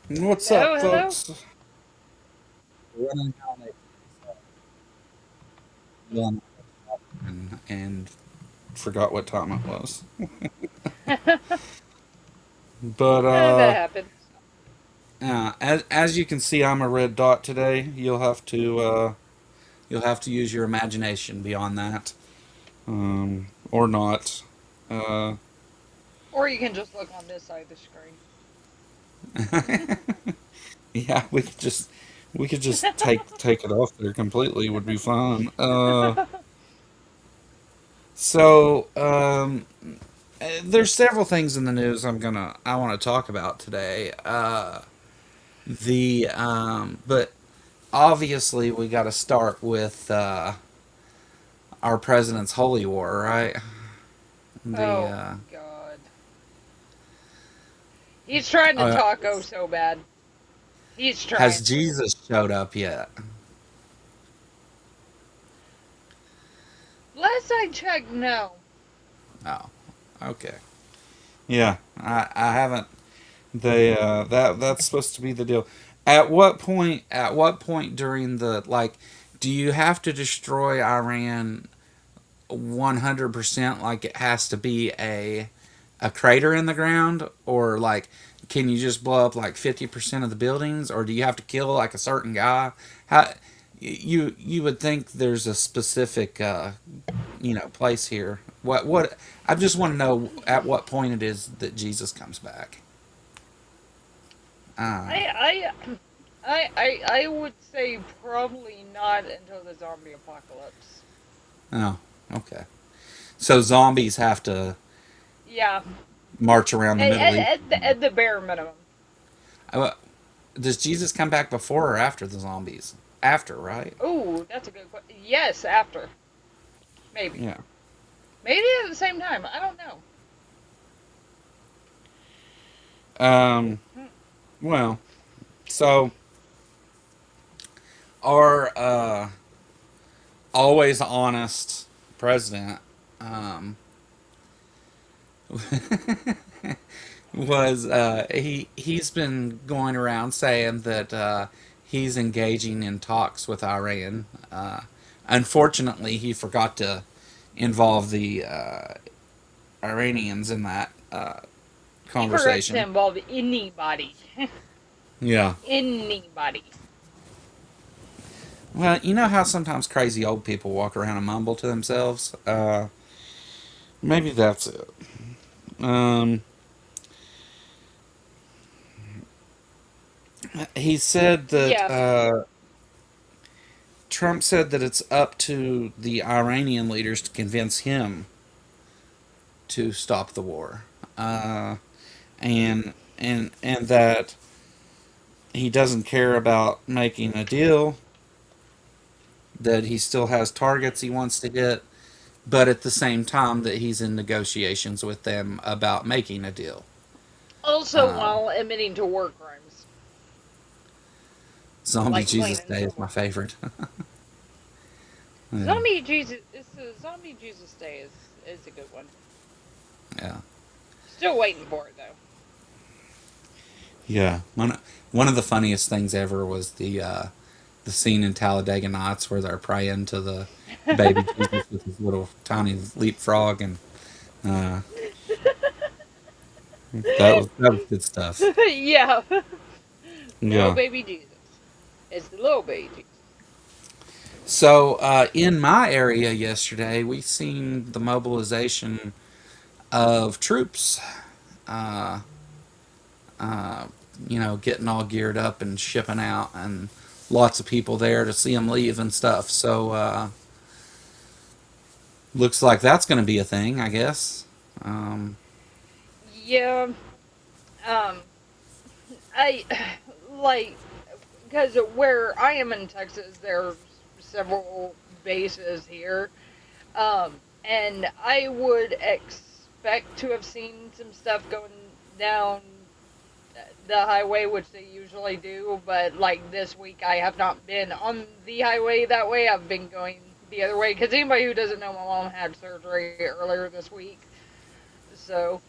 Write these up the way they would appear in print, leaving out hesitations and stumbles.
What's up, Hello, hello. folks? Running down a and forgot what time it was. But That happens. as you can see, I'm a red dot today. You'll have to use your imagination beyond that, or not. Uh, Or you can just look on this side of the screen. yeah, we could just take it off there completely. Would be fine. So there's several things in the news I want to talk about today. But obviously we got to start with our president's holy war, right? The Oh, God. He's trying to uh, talk oh so bad. He's has trying to. Jesus showed up yet? Last I checked, no. Oh, okay. Yeah, I haven't. That's supposed to be the deal. At what point? At what point during the like? Do you have to destroy Iran 100%? Like it has to be a crater in the ground, or like can you just blow up like 50% of the buildings, or do you have to kill like a certain guy? How you would think there's a specific place here. What I just want to know at what point it is that Jesus comes back. Uh, I, I would say probably not until the zombie apocalypse. oh, okay. So zombies have to Yeah, march around the Middle East. at the bare minimum. Uh, Does Jesus come back before or after the zombies? After, right? Oh, that's a good question. Yes, after. Maybe. Yeah. Maybe at the same time. I don't know. Um. Hmm. Well, so our always honest president um, was he's been going around saying that he's engaging in talks with Iran. Unfortunately, he forgot to involve the Iranians in that He forgot to conversation. involve anybody. Yeah. Anybody. Well, you know how sometimes crazy old people walk around and mumble to themselves. Maybe that's it. Um, he said that Yeah. Trump said that it's up to the Iranian leaders to convince him to stop the war, and that he doesn't care about making a deal. That he still has targets he wants to hit, but at the same time that he's in negotiations with them about making a deal. Also, Uh, while admitting to war crimes, Zombie like plain Jesus and Day is my simple. favorite. Yeah, Zombie Jesus. It's the Zombie Jesus Day is a good one. yeah, Still waiting for it though. yeah. One of the funniest things ever was the scene in Talladega Nights where they're praying to the baby Jesus with his little tiny leapfrog, and uh, that was good stuff. Yeah. Little Yeah. baby Jesus. It's the little baby Jesus. So in my area yesterday, we seen the mobilization of troops. Uh, uh, getting all geared up and shipping out, and lots of people there to see them leave and stuff. So looks like that's going to be a thing, I guess. Um, Yeah. Um. I like because where I am in Texas, there's several bases here. And I would expect to have seen some stuff going down the highway, which they usually do, but like this week, I have not been on the highway that way. I've been going the other way because anybody who doesn't know, my mom had surgery earlier this week. So,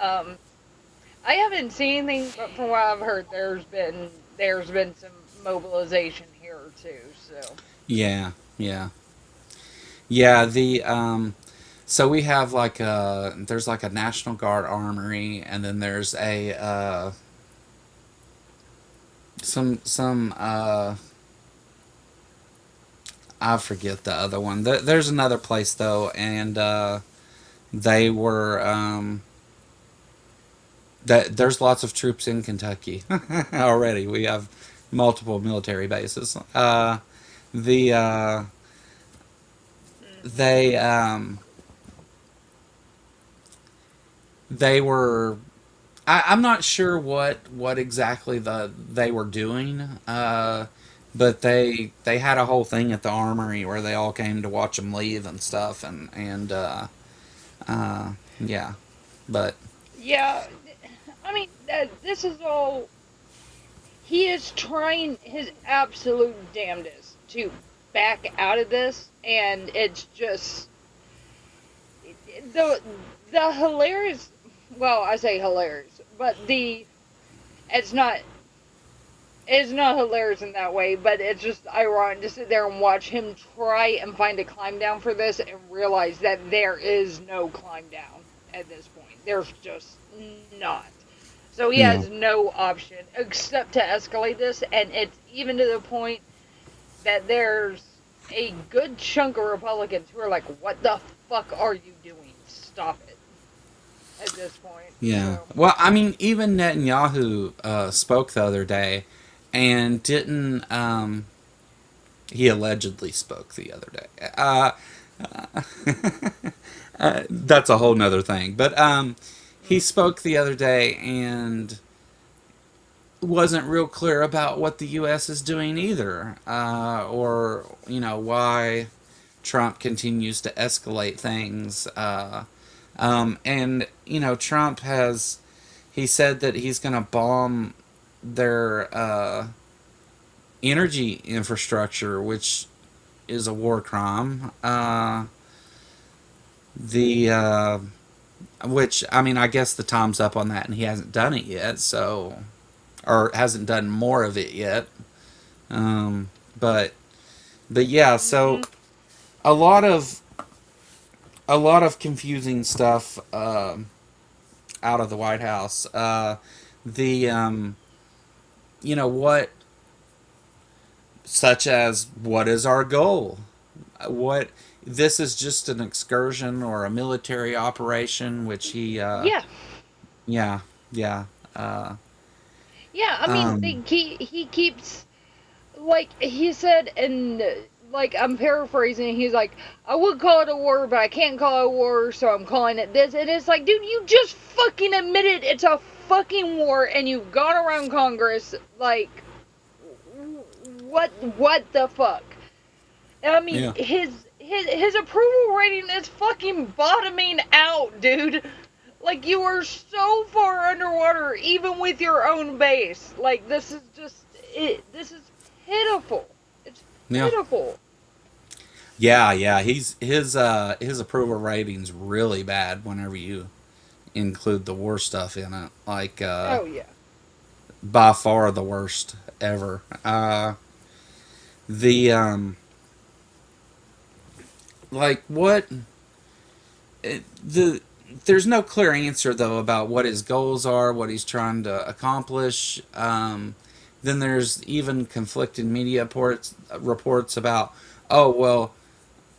um, I haven't seen anything, but from what I've heard, there's been some mobilization here too. So Yeah, yeah, yeah. So we have like there's like a National Guard armory, and then there's a some I forget the other one. There's another place though, and they were that there's lots of troops in Kentucky already. We have multiple military bases. The hmm they they were. I'm not sure what exactly they were doing, but they had a whole thing at the armory where they all came to watch them leave and stuff, and uh, yeah, but yeah, I mean this is all. He is trying his absolute damnedest to back out of this, and it's just the the hilarious. Well, I say hilarious, but it's not it's not hilarious in that way, but it's just ironic to sit there and watch him try and find a climb down for this and realize that there is no climb down at this point. There's just not. So he yeah, has no option except to escalate this, and it's even to the point that there's a good chunk of Republicans who are like, "What the fuck are you doing? Stop it!" At this point, yeah. so Well, I mean, even Netanyahu spoke the other day, and didn't he allegedly spoke the other day? That's a whole nother thing. But he mm, spoke the other day and wasn't real clear about what the U.S. is doing either, or why Trump continues to escalate things. And Trump has he said that he's going to bomb their energy infrastructure, which is a war crime. The which I mean, I guess the time's up on that, and he hasn't done it yet, so or hasn't done more of it yet. Um, but yeah, so mm-hmm. a lot of a lot of confusing stuff out of the White House. The what, such as what is our goal? What this is just an excursion or a military operation, which he Yeah, yeah, yeah. Uh, yeah. I mean, um, he keeps like he said, and like I'm paraphrasing. He's like, I would call it a war, but I can't call it a war, so I'm calling it this. And it's like, dude, you just fucking admitted it's a fucking war, and you've gone around Congress. Like, what the fuck? I mean, yeah, his approval rating is fucking bottoming out, dude. Like you are so far underwater, even with your own base. Like this is just it. This is pitiful. It's yeah. pitiful. Yeah, yeah, his approval rating's really bad whenever you include the war stuff in it. Like Oh yeah. by far the worst ever. The like what the there's no clear answer though about what his goals are, what he's trying to accomplish. Then there's even conflicting media reports about, oh well,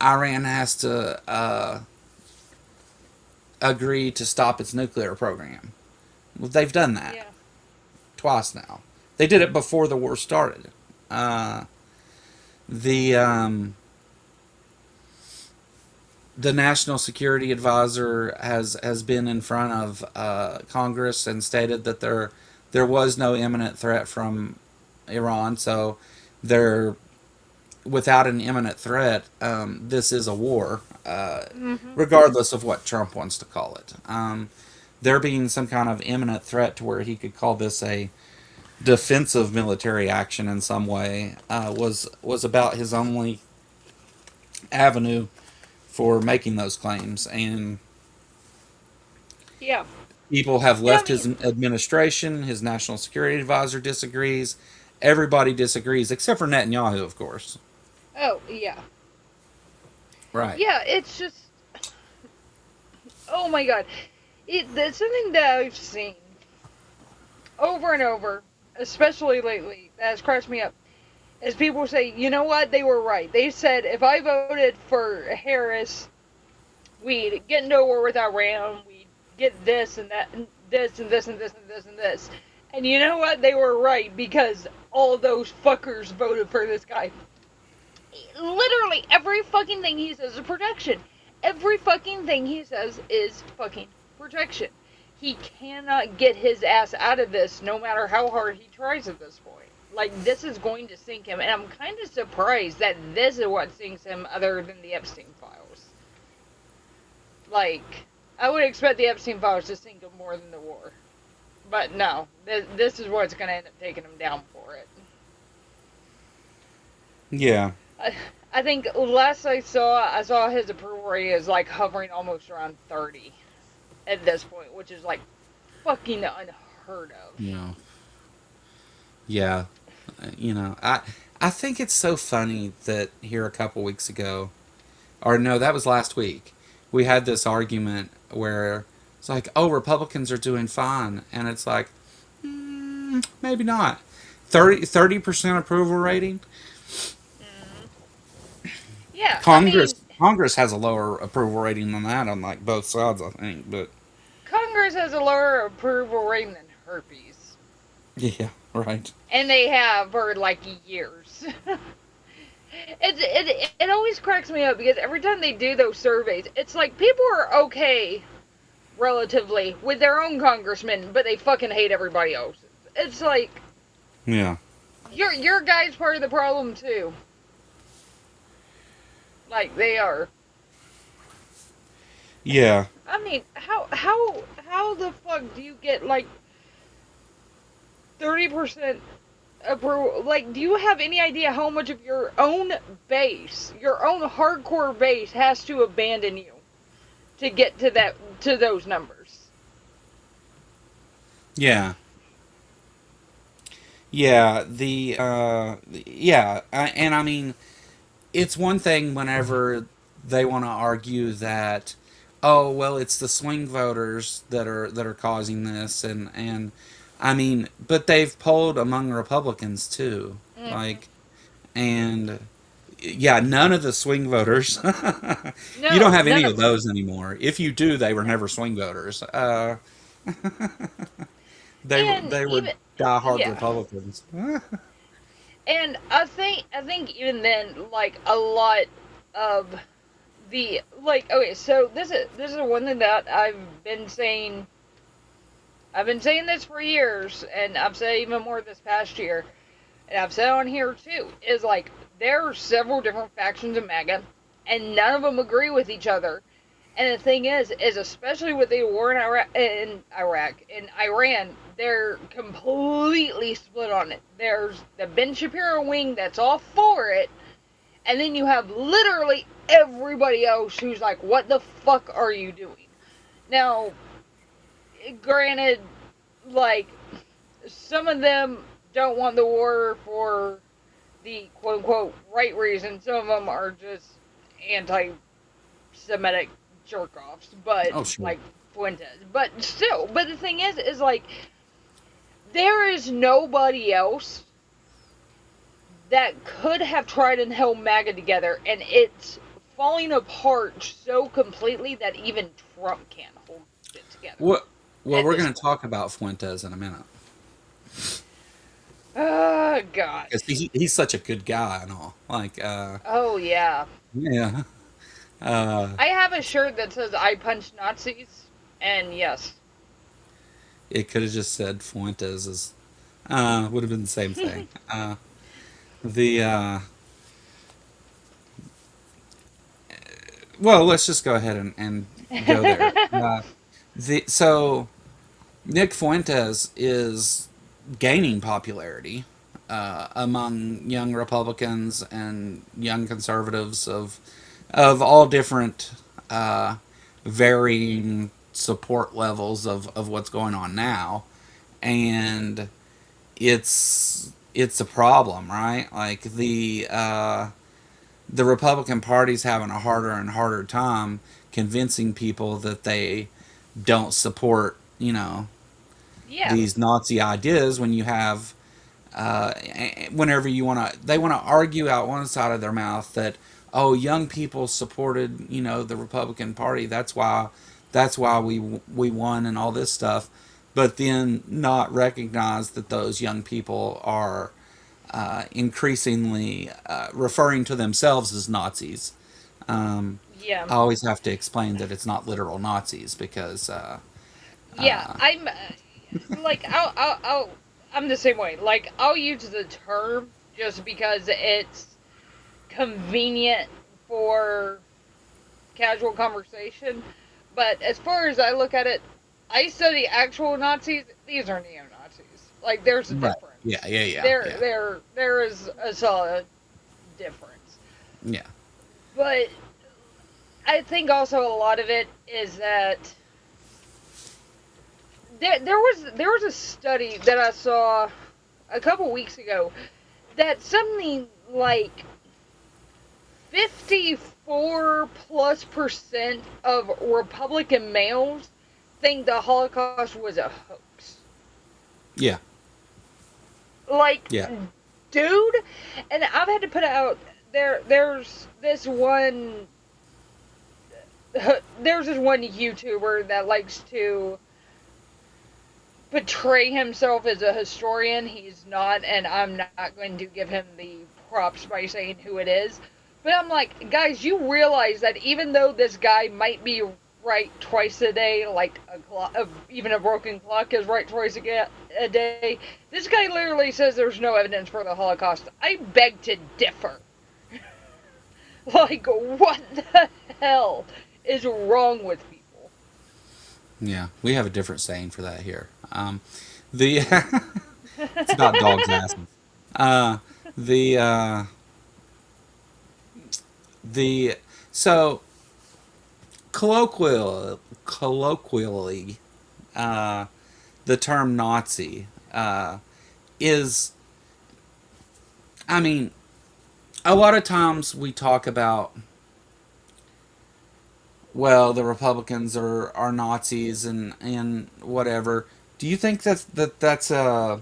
Iran has to agree to stop its nuclear program. Well, they've done that Yeah. twice now. They did it before the war started. Uh, the the national security advisor has been in front of Congress and stated that there was no imminent threat from Iran. So there, without an imminent threat, this is a war, Mhm. regardless of what Trump wants to call it. There being some kind of imminent threat to where he could call this a defensive military action in some way was about his only avenue for making those claims. And Yeah. People have You know what left I his mean? administration. His national security advisor disagrees. Everybody disagrees, except for Netanyahu, of course. Oh, yeah. Right. Yeah, it's just, oh my god. That's something that I've seen over and over, especially lately, that has crushed me up. Is people say, you know what, they were right. They said if I voted for Harris, we'd get into a war with Iran, we'd get this and that, and this and this and this and this and this. And you know what? They were right because all those fuckers voted for this guy. Literally every fucking thing he says is protection. Every fucking thing he says is fucking protection. He cannot get his ass out of this no matter how hard he tries at this point. Like, this is going to sink him, and I'm kind of surprised that this is what sinks him other than the Epstein files. Like, I would expect the Epstein files to sink him more than the war. But no, this is what's going to end up taking him down for it. Yeah. I think last I saw his approval rating is like hovering almost around 30 at this point, which is like fucking unheard of. Yeah. Yeah. I think it's so funny that here a couple weeks ago, or no, that was last week, we had this argument where it's like, oh, Republicans are doing fine, and it's like, maybe not. 30% approval rating. Mm. Yeah, I Congress mean, Congress has a lower approval rating than that on like both sides, I think. But Congress has a lower approval rating than herpes, yeah, right. and they have for like years. It always cracks me up because every time they do those surveys, it's like people are okay relatively with their own congressmen, but they fucking hate everybody else. It's like Yeah. your guy's part of the problem too. Like they are. Yeah. I mean, how the fuck do you get like 30% approval? Like, do you have any idea how much of your own base, your own hardcore base, has to abandon you to get to those numbers? Yeah. Yeah. And I mean, it's one thing whenever they want to argue that, oh well, it's the swing voters that are causing this, and I mean, but they've polled among Republicans too, Mm-hmm. like, and yeah, none of the swing voters. You don't No, have none any of of them. those anymore. If you do, they were No. never swing voters. And they were even diehard yeah. Republicans. And I think even then, like a lot of the like okay, so this is one thing that I've been saying this for years, and I've said even more this past year, and I've said on here too, is like there are several different factions of MAGA, and none of them agree with each other. And the thing is especially with the war in Iran, they're completely split on it. There's the Ben Shapiro wing that's all for it, and then you have literally everybody else who's like, "What the fuck are you doing?" Now, granted, like some of them don't want the war for the quote unquote right reason. Some of them are just anti Semitic jerk offs, but Oh sure. like Fuentes. But still, but the thing is like there is nobody else that could have tried and held MAGA together, and it's falling apart so completely that even Trump can't hold it together What? Well, at we're this going to point. talk about Fuentes in a minute Oh God. because he's such a good guy and all. Like, Oh yeah. yeah. Uh, I have a shirt that says "I punch Nazis," and yes. it could have just said Fuentes is would have been the same thing. The Well, let's just go ahead and go there. So Nick Fuentes is gaining popularity among young Republicans and young conservatives of all different varying. support levels of what's going on now, and it's a problem, right? Like the Republican Party's having a harder and harder time convincing people that they don't support, Yeah. these Nazi ideas when you have whenever you want to they want to argue out one side of their mouth that, oh, young people supported, the Republican Party, that's why we won and all this stuff, but then not recognize that those young people are increasingly referring to themselves as Nazis. Yeah. I always have to explain that it's not literal Nazis because Yeah. I'm like I'm the same way. Like I'll use the term just because it's convenient for casual conversation. But as far as I look at it, I study actual Nazis. These are neo Nazis. Like there's a right, yeah, difference. yeah, yeah, There yeah, there there is a solid difference. yeah, But I think also a lot of it is that there was a study that I saw a couple weeks ago that something like 54+% of Republican males think the Holocaust was a hoax. yeah, Like, yeah. dude, and I've had to put out there's this one there's this one YouTuber that likes to portray himself as a historian. He's not, and I'm not going to give him the props by saying who it is. But I'm like, guys, you realize that even though this guy might be right twice a day, like even a broken clock is right twice a day, this guy literally says there's no evidence for the Holocaust. I beg to differ. Like, what the hell is wrong with people? Yeah, we have a different saying for that here. The it's about dogs' asses. Uh, the the so colloquially, uh, the term Nazi is. I mean, a lot of times we talk about, well, the Republicans are Nazis and whatever. Do you think that's a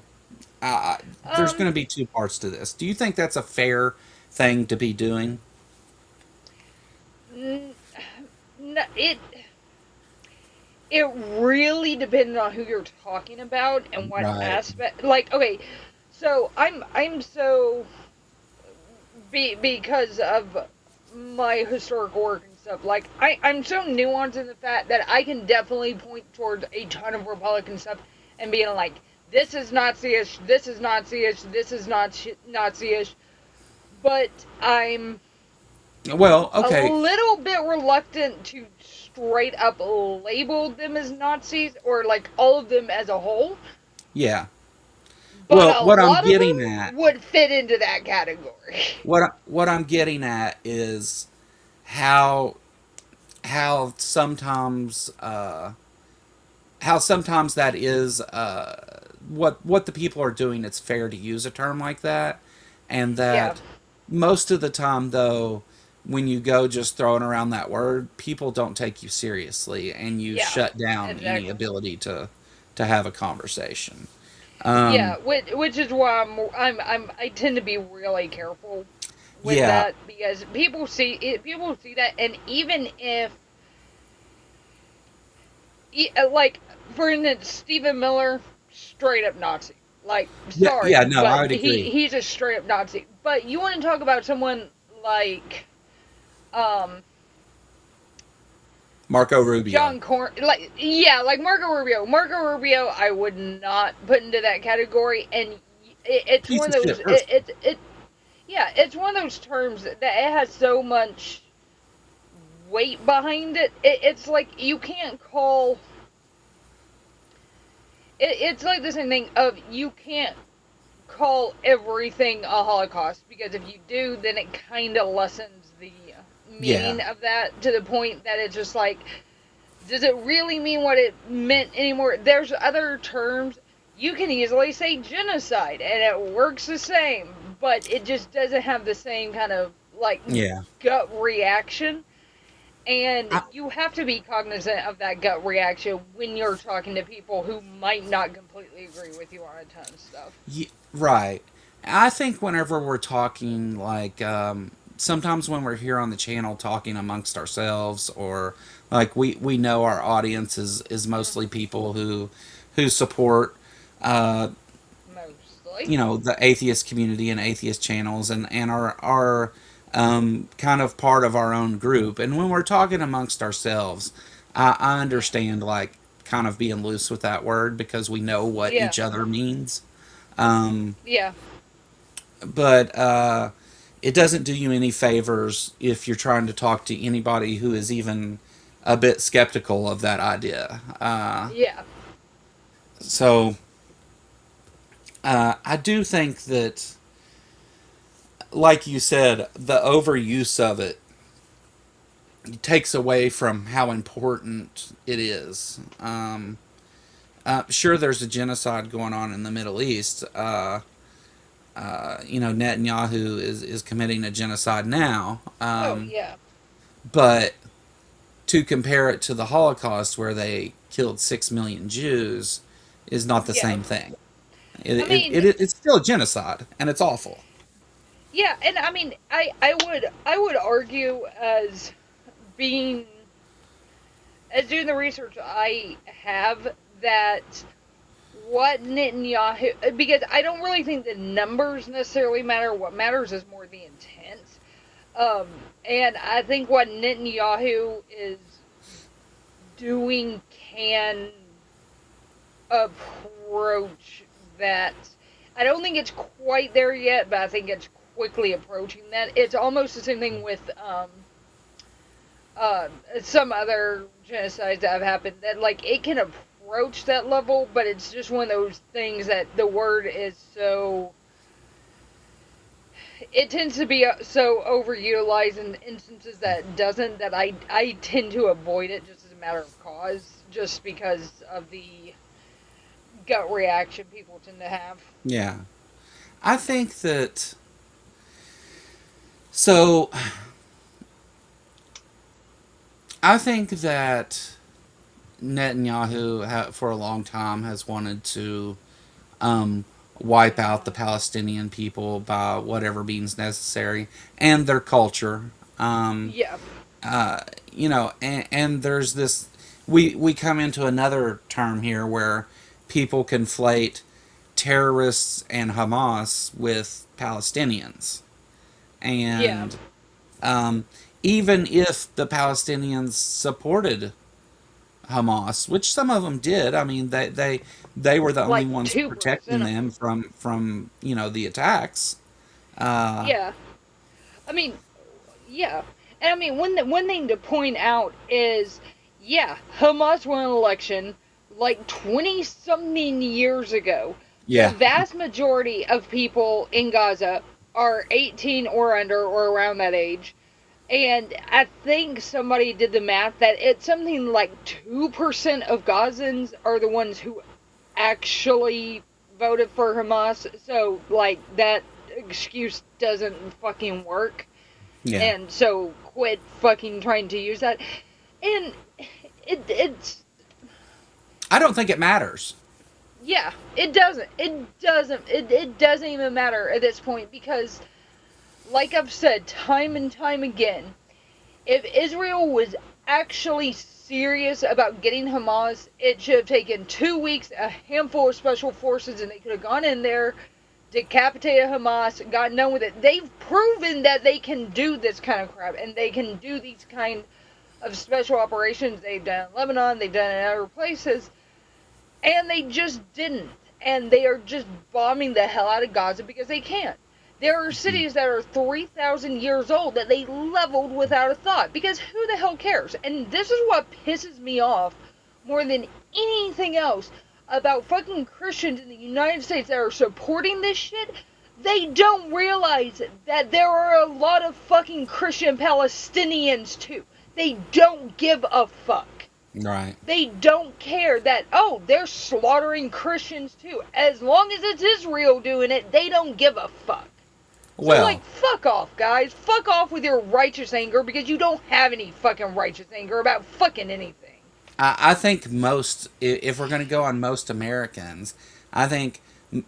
there's um, going to be two parts to this. Do you think that's a fair thing to be doing? n- it it really depends on who you're talking about and what Right. aspect. Like, okay, so I'm so because of my historical work and stuff. Like, I'm so nuanced in the fact that I can definitely point towards a ton of Republican stuff and being like, this is Nazi-ish, this is Nazi-ish, this is not Nazi-ish. But I'm Well, a okay. little bit reluctant to straight up label them as Nazis or like all of them as a whole, Yeah. but Well, a what I'm lot of getting them at, would fit into that category. what I'm getting at is how how sometimes uh, how sometimes that is what the people are doing. It's fair to use a term like that, and Yeah, that most of the time, though, when you go just throwing around that word, people don't take you seriously, and you yeah, shut down any exactly. ability to have a conversation. Yeah, Um, which is why I tend to be really careful with yeah, that because people see that, and even if like for instance, Stephen Miller, straight up Nazi. Like, yeah, sorry, yeah. No, but I would agree. he's a straight up Nazi. But you want to talk about someone like um Marco Rubio. John Corn, like yeah, like Marco Rubio. Marco Rubio, I would not put into that category, and it's Piece one of of those. shit person. Yeah, it's one of those terms that it has so much weight behind it. It's like you can't call. It's like the same thing of you can't call everything a Holocaust because if you do, then it kind of lessens the Yeah, meaning of that to the point that it's just like does it really mean what it meant anymore? There's other terms. You can easily say genocide and it works the same, but it just doesn't have the same kind of like Yeah. gut reaction. And I, you have to be cognizant of that gut reaction when you're talking to people who might not completely agree with you on a ton of stuff. right. I think whenever we're talking, like, sometimes when we're here on the channel talking amongst ourselves, or like we know our audience is mostly people who support, uh, Mostly. you know, the atheist community and atheist channels, and are kind of part of our own group. And when we're talking amongst ourselves, I understand, like, kind of being loose with that word because we know what Yeah. each other means. Um, Yeah. but it doesn't do you any favors if you're trying to talk to anybody who is even a bit skeptical of that idea. Yeah. So I do think that, like you said, the overuse of it takes away from how important it is. Sure, there's a genocide going on in the Middle East. You know, Netanyahu is committing a genocide now. Oh, yeah. But to compare it to the Holocaust, where they killed 6 million Jews, is not the Yeah. same thing. I mean, It's still a genocide, and it's awful. yeah, and I mean, I would argue as being as doing the research I have that what Netanyahu, because I don't really think the numbers necessarily matter. What matters is more the intent. And I think what Netanyahu is doing can approach that. I don't think it's quite there yet, but I think it's quickly approaching that. It's almost the same thing with uh, some other genocides that have happened. That like it can approach that level, but it's just one of those things that the word is so. It tends to be so overutilized in instances that it doesn't. That I tend to avoid it just as a matter of cause, just because of the gut reaction people tend to have. Yeah. I think that. So, I think that Netanyahu, for a long time, has wanted to um, wipe out the Palestinian people by whatever means necessary and their culture. Um, Yeah. uh, you know, and there's this. We come into another term here where people conflate terrorists and Hamas with Palestinians, Yeah. and um, even if the Palestinians supported Hamas, which some of them did. I mean, they were the only Like ones 2% protecting of them. them from you know the attacks. Uh, Yeah. I mean, yeah. And I mean, one thing to point out is, yeah, Hamas won an election like 20 something years ago. The yeah, vast majority of people in Gaza are 18 or under or around that age. And I think somebody did the math that it's something like 2% of Gazans are the ones who actually voted for Hamas. So, like, that excuse doesn't fucking work. yeah. And so quit fucking trying to use that. And it's I don't think it matters. yeah, it doesn't even matter at this point because like I've said time and time again, if Israel was actually serious about getting Hamas, it should have taken 2 weeks, a handful of special forces, and they could have gone in there, decapitated Hamas, gotten done with it. They've proven that they can do this kind of crap, and they can do these kind of special operations. They've done in Lebanon, they've done in other places, and they just didn't. And they are just bombing the hell out of Gaza because they can't. There are cities that are 3,000 years old that they leveled without a thought because who the hell cares? And this is what pisses me off more than anything else about fucking Christians in the United States that are supporting this shit. They don't realize that there are a lot of fucking Christian Palestinians too. They don't give a fuck. Right. They don't care that, oh, they're slaughtering Christians too. As long as it's Israel doing it, they don't give a fuck. So, Well, like, fuck off, guys. Fuck off with your righteous anger because you don't have any fucking righteous anger about fucking anything. I think if we're going to go on most Americans, I think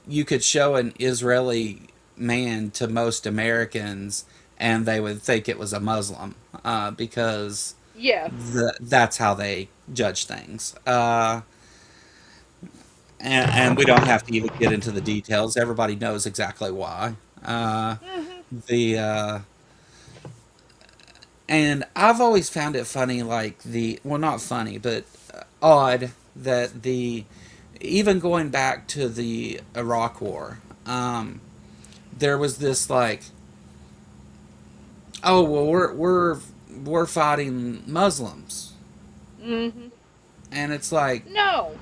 you could show an Israeli man to most Americans and they would think it was a Muslim because Yeah. that's how they judge things. And we don't have to even get into the details. Everybody knows exactly why. Uh, Hmm. the And I've always found it funny, like not funny, but odd that even going back to the Iraq War, there was this like, oh well, we're fighting Muslims, Hmm. and it's like No.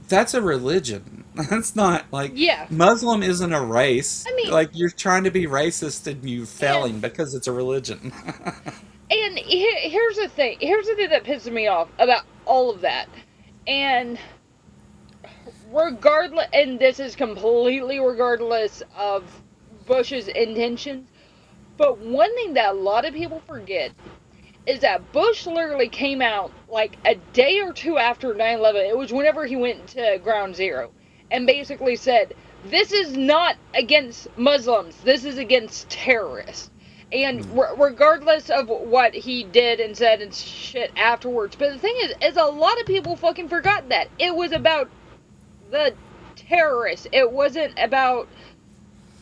that's a religion. That's not like Yeah. Muslim isn't a race. I mean, Like you're trying to be racist and you and failing because it's a religion. here's the thing. Here's the thing that pisses me off about all of that. And regardless, and this is completely regardless of Bush's intentions, but one thing that a lot of people forget is that Bush literally came out like a day or two after 9/11. It was whenever he went to Ground Zero and basically said, "This is not against Muslims. This is against terrorists." And regardless of what he did and said and shit afterwards, but the thing is a lot of people fucking forgot that it was about the terrorists. It wasn't about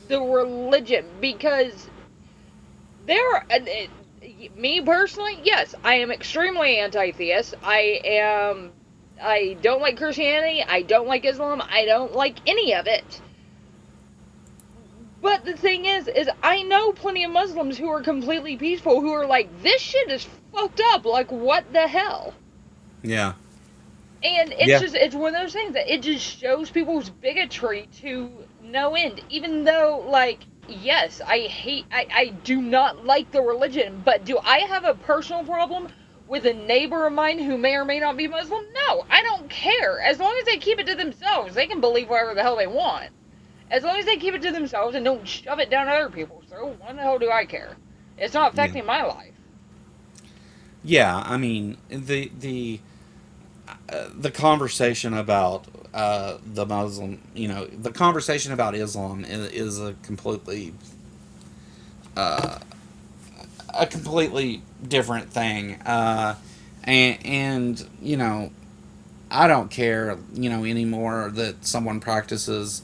the religion because there. Me personally, yes, I am extremely anti-theist. I don't like Christianity. I don't like Islam. I don't like any of it. But the thing is I know plenty of Muslims who are completely peaceful who are like, this shit is fucked up. Like, what the hell? Yeah. And Yeah. it's one of those things that it just shows people's bigotry to no end. Even though, like, yes, I do not like the religion, but do I have a personal problem with a neighbor of mine who may or may not be Muslim? No, I don't care. As long as they keep it to themselves, they can believe whatever the hell they want. As long as they keep it to themselves and don't shove it down other people's throat, what the hell do I care? It's not Yeah. affecting my life. Yeah. I mean the conversation about the Muslim, the conversation about Islam is a completely different thing. And I don't care, anymore that someone practices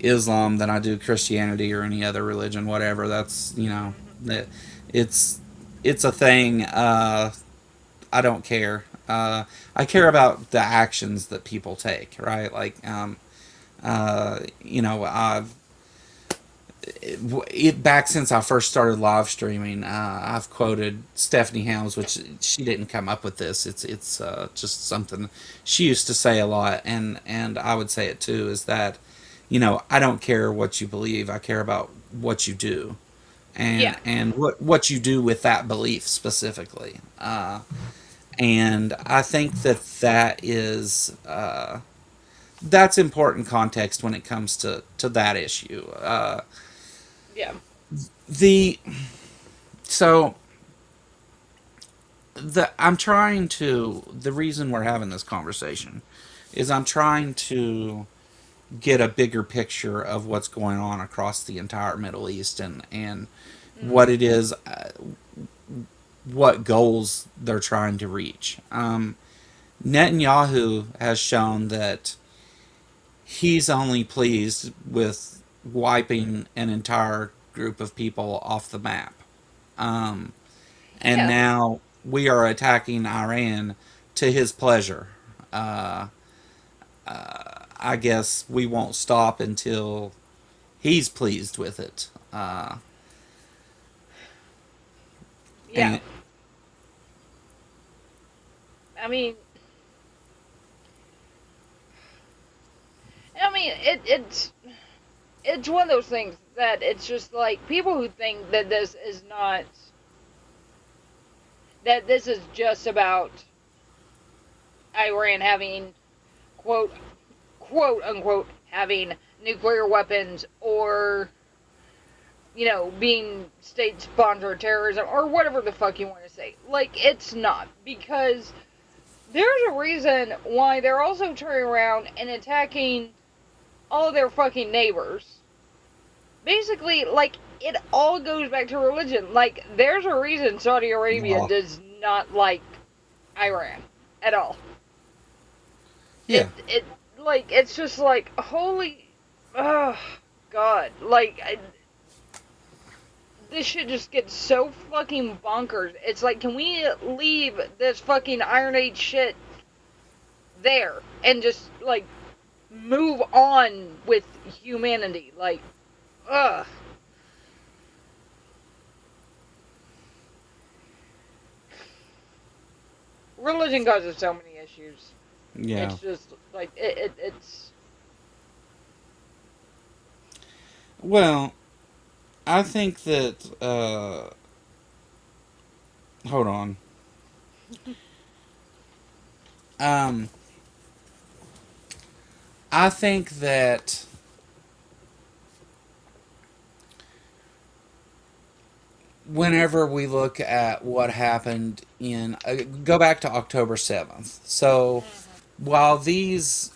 Islam than I do Christianity or any other religion, whatever. That's that it's it's a thing. I don't care. I care about the actions that people take, right? Like, I've back since I first started live streaming, I've quoted Stephanie Helms, which she didn't come up with this. It's just something she used to say a lot, and I would say it too. Is that I don't care what you believe. I care about what you do, and Yeah, and what you do with that belief specifically. And I think that's important context when it comes to that issue. yeah, The so the reason we're having this conversation is I'm trying to get a bigger picture of what's going on across the entire Middle East and what hmm, it is, what goals they're trying to reach. Netanyahu has shown that he's only pleased with wiping an entire group of people off the map. Um, and yeah, now we are attacking Iran to his pleasure. Uh, I guess we won't stop until he's pleased with it. yeah. And I mean, it's one of those things that it's just like people who think that this is not that this is just about Iran having quote quote unquote having nuclear weapons or being state sponsored terrorism or whatever the fuck you want to say. Like, it's not. Because there's a reason why they're also turning around and attacking all their fucking neighbors. Basically, like, it all goes back to religion. Like, there's a reason Saudi Arabia Oh, does not like Iran at all. yeah. It's just like, holy, oh, God. Like, this shit just gets so fucking bonkers. It's like, can we leave this fucking Iron Age shit there and just, like, move on with humanity? Like, ugh. Religion causes so many issues. Yeah. It's just, like, it's. Well, I think that. Hold on. Um, I think that whenever we look at what happened in go back to October 7th. So Mhm. while these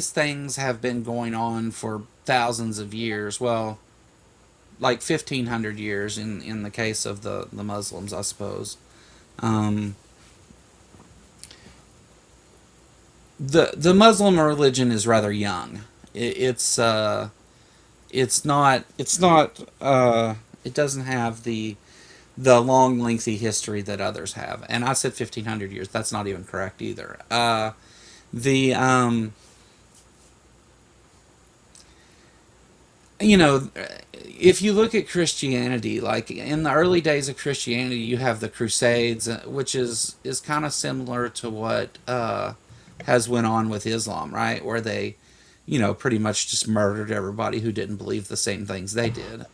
things have been going on for thousands of years, well, like 1500 years in the case of the Muslims, I suppose. Um, the Muslim religion is rather young. It's not it doesn't have the long lengthy history that others have. And I said 1500 years. That's not even correct either. The you know if you look at Christianity, like in the early days of Christianity, you have the Crusades, which is kind of similar to what has went on with Islam, right? Where they, pretty much just murdered everybody who didn't believe the same things they did.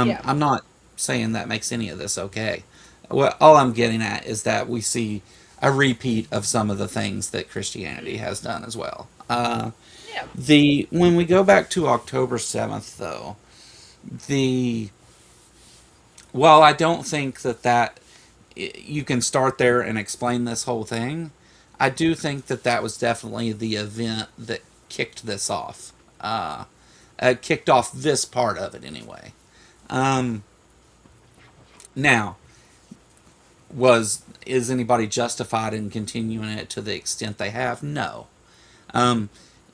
Yeah. I'm not saying that makes any of this okay. Well, all I'm getting at is that we see a repeat of some of the things that Christianity has done as well. Yeah. The When we go back to October 7th, though, the while I don't think that you can start there and explain this whole thing, I do think that was definitely the event that kicked this off. Kicked off this part of it anyway. Um, Now, was is anybody justified in continuing it to the extent they have? No. Um,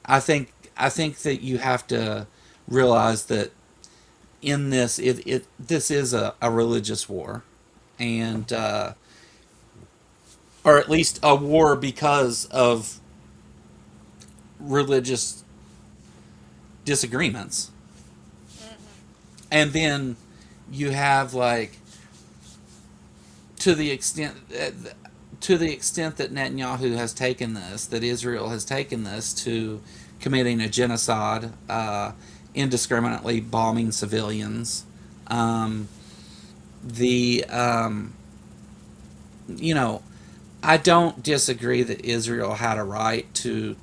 I think that you have to realize that in this this is a religious war, and or at least a war because of religious disagreements. Mhm. And then you have, like, to the extent that Netanyahu has taken this, that Israel has taken this to committing a genocide, indiscriminately bombing civilians. Um, the you know, I don't disagree that Israel had a right to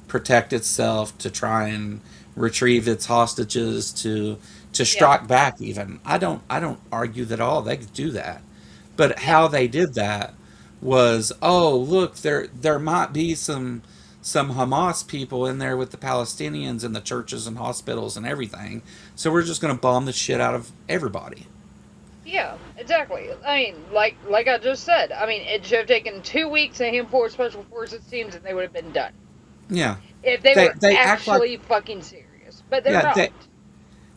protect itself, to try and retrieve its hostages, to Yeah. strike back. Even I don't argue that all they could do that, but Yeah. how they did that was, oh, look, there might be some Hamas people in there with the Palestinians and the churches and hospitals and everything, so we're just going to bomb the shit out of everybody. Yeah, exactly. I mean, like I just said, I mean, it should have taken 2 weeks, a handful of special forces teams, and they would have been done Yeah, if they they were they act like, actually fucking serious. But they're yeah, not.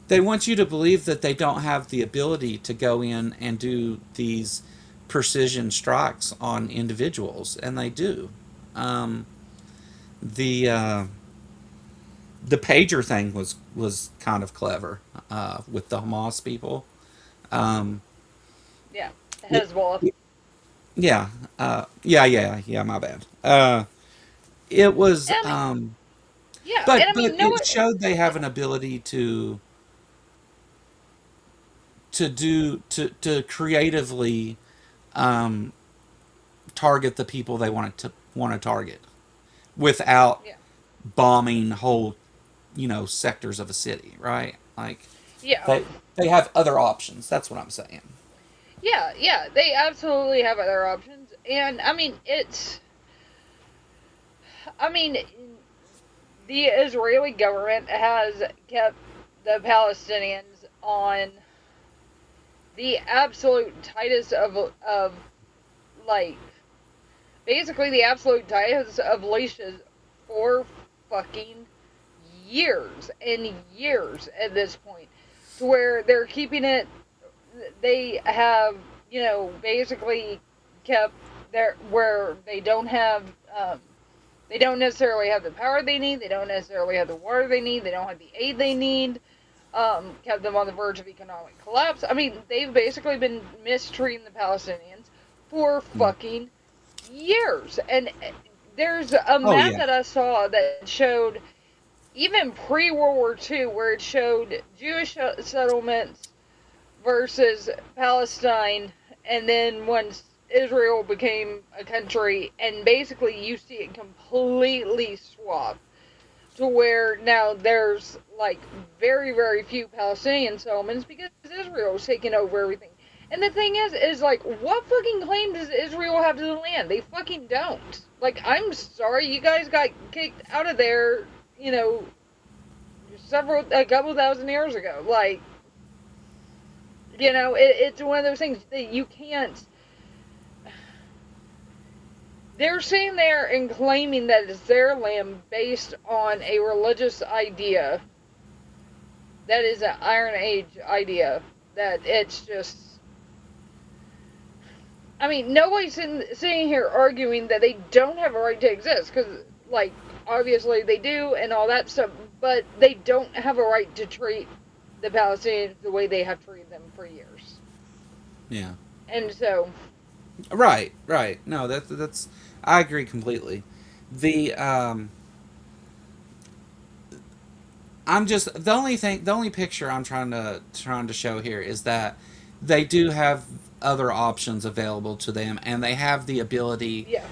they want you to believe that they don't have the ability to go in and do these precision strikes on individuals, and they do. Um, the the pager thing was kind of clever, with the Hamas people. Um, Yeah, it, Hezbollah. it- yeah, yeah. My bad. It was, I mean, yeah, and I but mean, no, it showed they have an ability to creatively, um, target the people they wanted want to target without Yeah. bombing whole, sectors of a city, right? Like Yeah. they have other options. That's what I'm saying. Yeah, yeah, they absolutely have other options. And I mean, the Israeli government has kept the Palestinians on the absolute tightest of like basically the absolute tightest of leashes for fucking years and years at this point, to where they're keeping it. They have, basically kept their where they don't necessarily have the power they need. They don't necessarily have the water they need. They don't have the aid they need. Kept them on the verge of economic collapse. I mean, they've basically been mistreating the Palestinians for fucking years. And there's a Oh map yeah. that I saw that showed even pre World War II, where it showed Jewish settlements versus Palestine, and then once Israel became a country, and basically you see it completely swap to where now there's like very, very few Palestinian settlements because Israel's taking over everything. And the thing is like, what fucking claim does Israel have to the land? They fucking don't. Like, I'm sorry, you guys got kicked out of there, you know, a couple thousand years ago. Like, it's one of those things that you can't. They're sitting there and claiming that it's their land based on a religious idea that is an Iron Age idea. That it's just. I mean, nobody's sitting here arguing that they don't have a right to exist, because, like, obviously they do and all that stuff, but they don't have a right to treat the Palestinians the way they have treated them for years. Yeah. And so, Right. Right. No, that's. I agree completely. The I'm just the only picture I'm trying to show here is that they do have other options available to them, and they have the ability, yeah,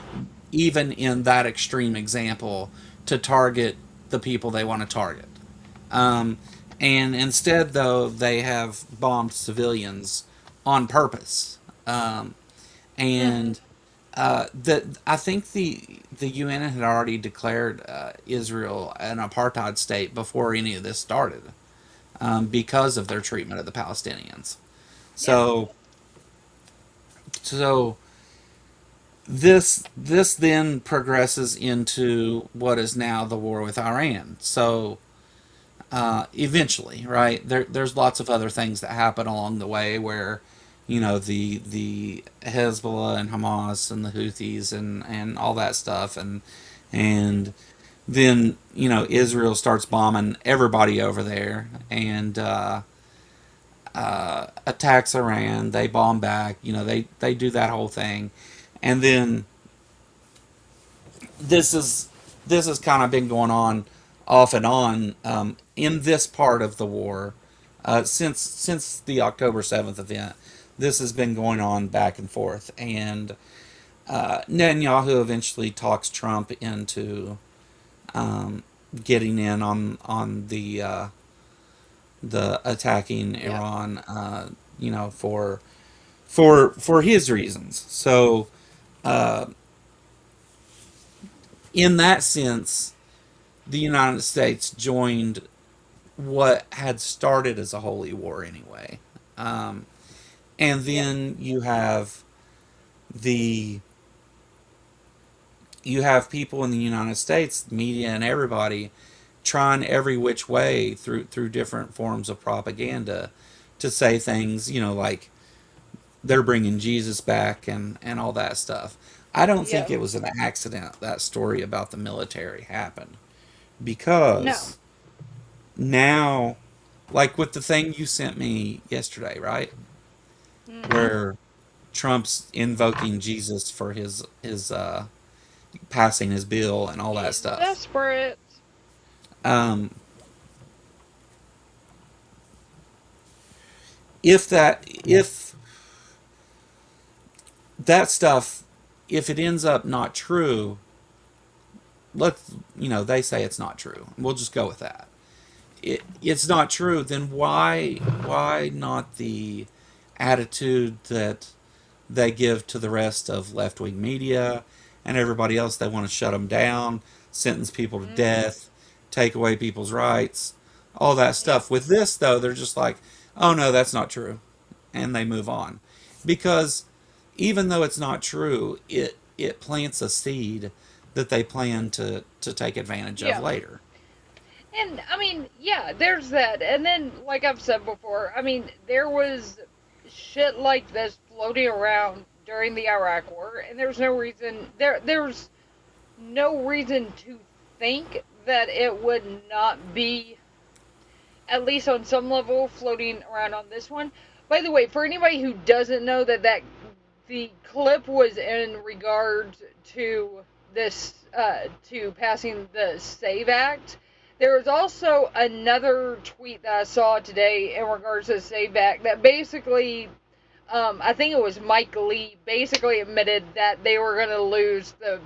even in that extreme example, to target the people they want to target. Um, and instead, though, they have bombed civilians on purpose. mm-hmm. And I think the UN had already declared Israel an apartheid state before any of this started, because of their treatment of the Palestinians. Yeah, So this then progresses into what is now the war with Iran. So eventually, right, there's lots of other things that happen along the way where, the Hezbollah and Hamas and the Houthis and all that stuff, and then Israel starts bombing everybody over there, and attacks Iran. They bomb back. They do that whole thing, and then this is this has kind of been going on off and on, in this part of the war, since the October 7th event. This has been going on back and forth, and Netanyahu eventually talks Trump into getting in on the attacking yeah, Iran, for his reasons. So in that sense, the United States joined what had started as a holy war anyway. Um, and yeah, then the you have people in the United States, media and everybody, trying every which way through different forms of propaganda to say things, like they're bringing Jesus back and all that stuff. I don't think yeah. it was an accident that story about the military happened, No. because now, like with the thing you sent me yesterday, right, Mm-hmm. where Trump's invoking Jesus for his passing his bill and all that He's stuff. desperate. Um, if that stuff, if it ends up not true, let's they say it's not true. We'll just go with that. It's not true. Then why not the attitude that they give to the rest of left wing media and everybody else? They want to shut them down, sentence people to Mm, death, take away people's rights, all that yep. stuff. With this, though, they're just like, oh no, that's not true. And they move on. Because even though it's not true, it plants a seed that they plan to take advantage of Yeah. later. And I mean, yeah, there's that. And then, like I've said before, I mean, there was shit like this floating around during the Iraq War, and there's no reason to think that it would not be, at least on some level, floating around on this one. By the way, for anybody who doesn't know that the clip was in regards to this to passing the Save Act. There was also another tweet that I saw today in regards to the Save Act that basically, I think it was Mike Lee, basically admitted that they were going to lose the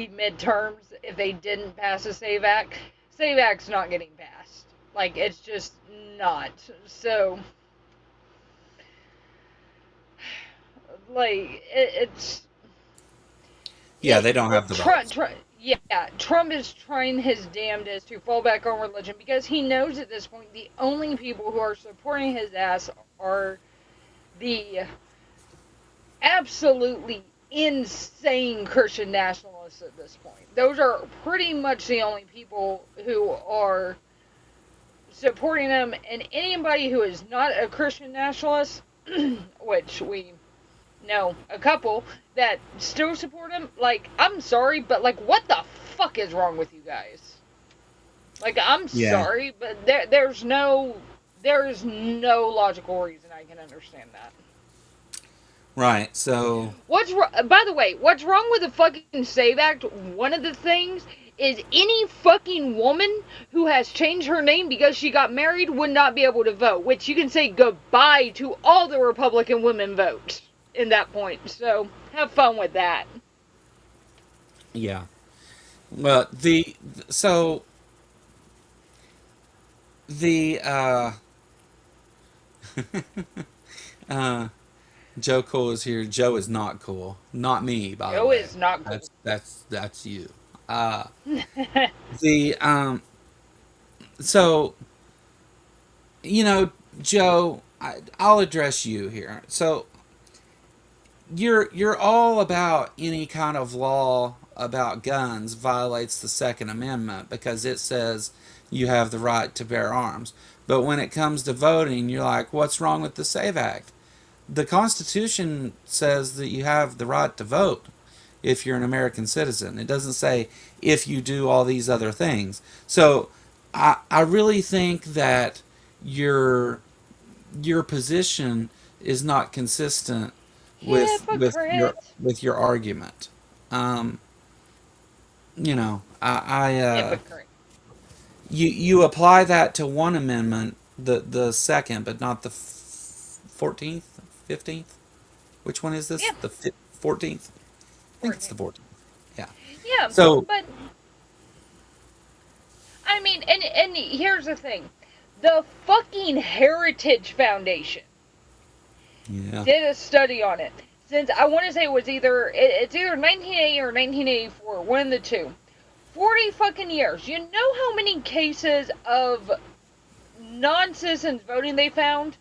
midterms if they didn't pass the Save Act. Save Act's not getting passed. Like, it's just not. So, like, Yeah, they don't have the votes. Trump is trying his damnedest to fall back on religion because he knows at this point the only people who are supporting his ass are the absolutely insane Christian nationalists at this point. Those are pretty much the only people who are supporting him, and anybody who is not a Christian nationalist, which we know a couple that still support him. Like, I'm sorry, but like, what the fuck is wrong with you guys? Like, I'm Yeah. sorry, but there's no logical reason I can understand that. Right. So, By the way, what's wrong with the fucking Save Act? One of the things is any fucking woman who has changed her name because she got married would not be able to vote, which you can say goodbye to all the Republican women votes in that point. So, have fun with that. yeah. Well, so the uh Joe Cool is here. Joe is not cool. Not me, by the Joe way. is not cool. That's you. Uh the so Joe, I'll address you here. So you're all about any kind of law about guns violates the Second Amendment because it says you have the right to bear arms. But when it comes to voting, you're like, what's wrong with the Save Act? The Constitution says that you have the right to vote if you're an American citizen. It doesn't say if you do all these other things. So I really think that your your position is not consistent Hypocrite. with your argument. Um, Hypocrite. you apply that to one amendment, the second, but not the 14th, 15th. Which one is this? Yeah, The 14th. I think it's the 14. 14th. Yeah. Yeah, So but I mean, and here's the thing: the fucking Heritage Foundation yeah, did a study on it. Since I want to say it's either 1980 or 1984, one of the two. 40 fucking years. You know how many cases of non-citizens voting they found?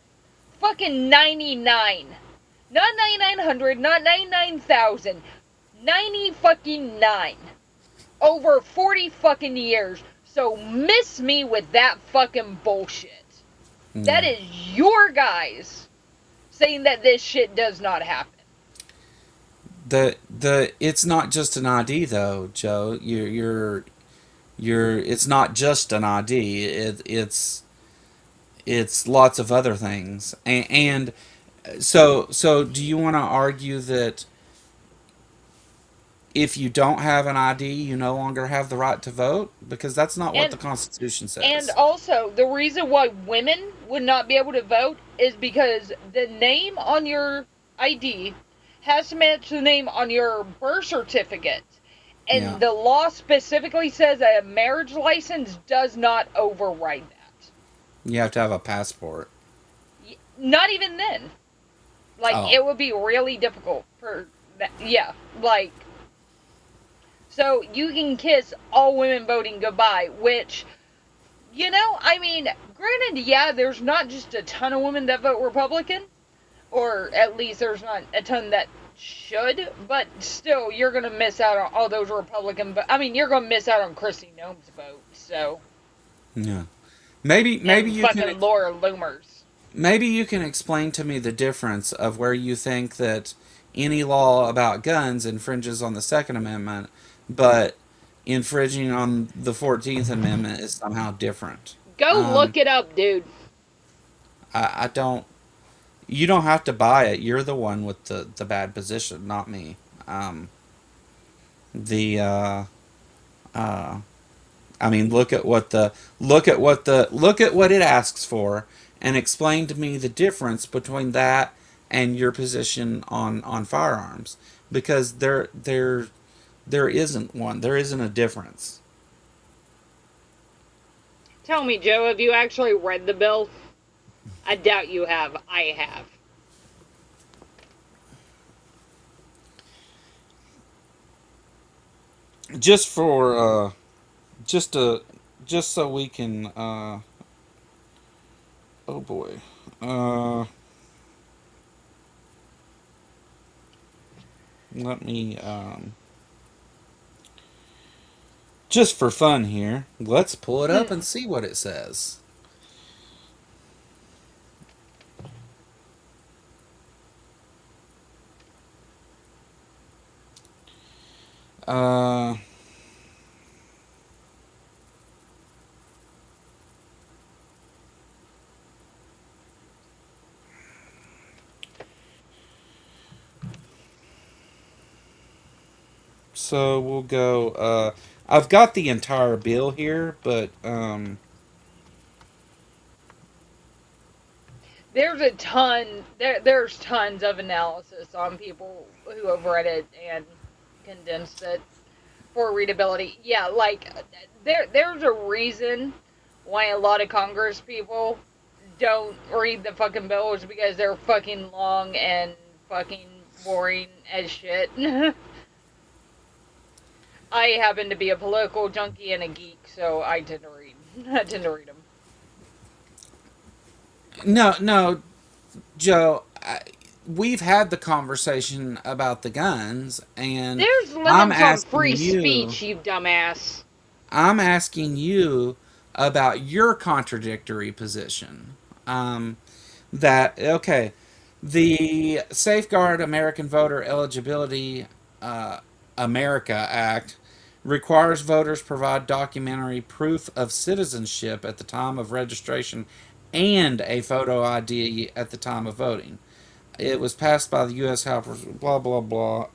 Fucking 99. Not 9,900, not 99,000. 90 fucking 9. Over 40 fucking years. So miss me with that fucking bullshit. That yeah. is your guys saying that this shit does not happen. The it's not just an ID though, Joe. You're it's not just an ID. It's lots of other things. And so do you want to argue that if you don't have an ID, you no longer have the right to vote? Because that's not what the And Constitution and says. also the reason why women would not be able to vote is because the name on your ID has to match the name on your birth certificate. Yeah. And the law specifically says that a marriage license does not override that. You have to have a passport. Not even then. Like, Oh. it would be really difficult for that. Yeah. Like, so you can kiss all women voting goodbye, which, I mean, granted, yeah, there's not just a ton of women that vote Republican, or at least there's not a ton that should, but still, you're going to miss out on all those Republican. I mean, you're going to miss out on Christy Noem's vote, so. Yeah. Maybe And you can fucking Laura Loomers. maybe you can explain to me the difference of where you think that any law about guns infringes on the Second Amendment, but infringing on the 14th Amendment is somehow different. Go Um, look it up, dude. I don't. You don't have to buy it. You're the one with the bad position, not me. Um, the uh, I mean, look at what it asks for, and explain to me the difference between that and your position on firearms, because there isn't one. There isn't a difference. Tell me, Joe, have you actually read the bill? I doubt you have. I have. Just for just to just so we can oh boy. Uh Let me just for fun here. Let's pull it up and see what it says. Uh So we'll go. I've got the entire bill here, but There's a ton. There's tons of analysis on people who have read it and condensed it for readability. Yeah, like there's a reason why a lot of Congress people don't read the fucking bills because they're fucking long and fucking boring as shit. I happen to be a political junkie and a geek, so I tend to read. I tend to read them. no, Joe. We've had the conversation about the guns, and There's I'm limits on asking free you. speech, you dumbass. I'm asking you about your contradictory position. Um, that okay, the Safeguard American Voter Eligibility uh, America Act requires voters provide documentary proof of citizenship at the time of registration and a photo ID at the time of voting. It was passed by the U.S. House. Blah blah blah.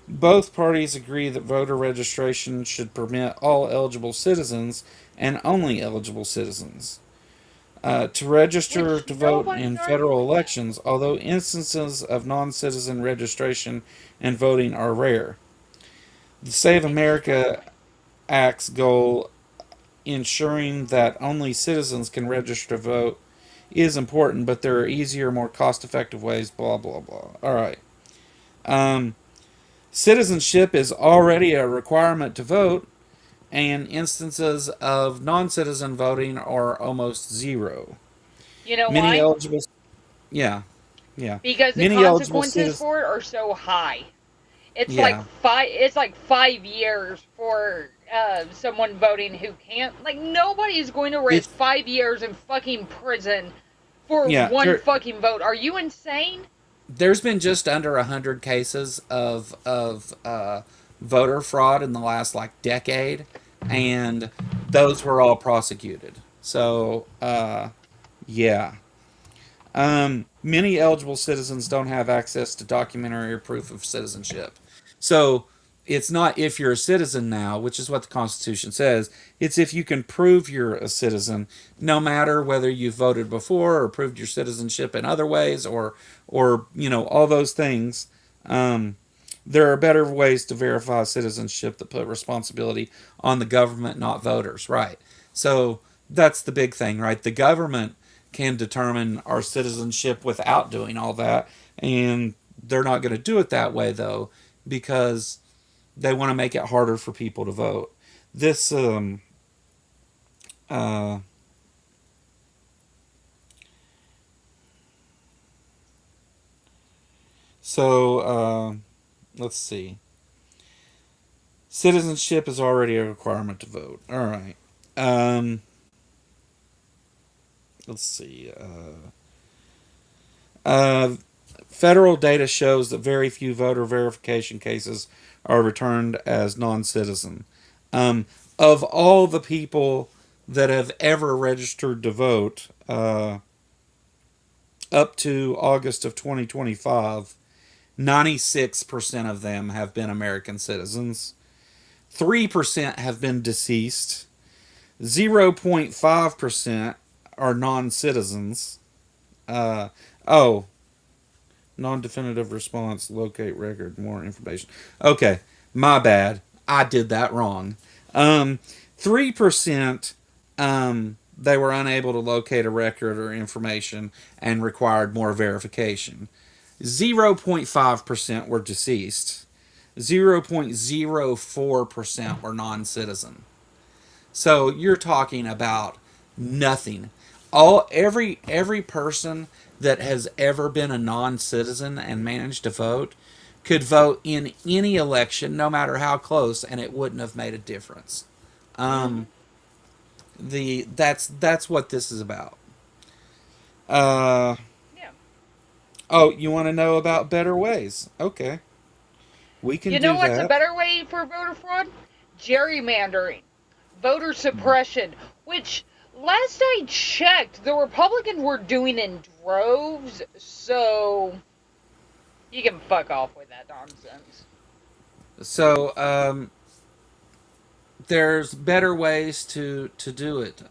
Both parties agree that voter registration should permit all eligible citizens and only eligible citizens to register Which to vote nobody's in federal arguing that. elections, although instances of non citizen registration and voting are rare. The Save America Exactly. Act's goal, ensuring that only citizens can register to vote, is important, but there are easier, more cost effective ways, blah, blah, blah. All right. Um, Citizenship is already a requirement to vote, and instances of non citizen voting are almost zero. You know Many why? eligible Yeah, yeah. Because the Many eligible consequences citizens. for it are so high. It's like Yeah, 5 years for someone voting who can't. Like, nobody's going to risk it's 5 years in fucking prison for yeah. one fucking vote. Are you insane? There's been just under 100 cases of voter fraud in the last like decade, and those were all prosecuted. So yeah. Many eligible citizens don't have access to documentary or proof of citizenship. So it's not if you're a citizen now, which is what the Constitution says. It's if you can prove you're a citizen, no matter whether you voted before or proved your citizenship in other ways, or all those things. Um, There are better ways to verify citizenship that put responsibility on the government, not voters, right? So that's the big thing, right? The government can determine our citizenship without doing all that, and they're not going to do it that way though, because they want to make it harder for people to vote. This uh, so let's see. Citizenship is already a requirement to vote. All right. Um, let's see. Uh, federal data shows that very few voter verification cases are returned as non-citizen. Um, of all the people that have ever registered to vote, up to August of 2025, 96% of them have been American citizens. 3% have been deceased. 0.5% are non citizens. Uh, oh, non definitive response, locate record, more information. Okay, my bad. I did that wrong. 3% they were unable to locate a record or information and required more verification. 0.5% were deceased. 0.04% were non citizen. So you're talking about nothing. Every person that has ever been a non-citizen and managed to vote could vote in any election, no matter how close, and it wouldn't have made a difference. Mm-hmm. Um, that's what this is about. Uh, Yeah. oh, you want to know about better ways? Okay, we can You know do what's a that. better way for voter fraud? Gerrymandering, voter suppression, which last I checked, the Republicans were doing in droves, so you can fuck off with that nonsense. So there's better ways to do it.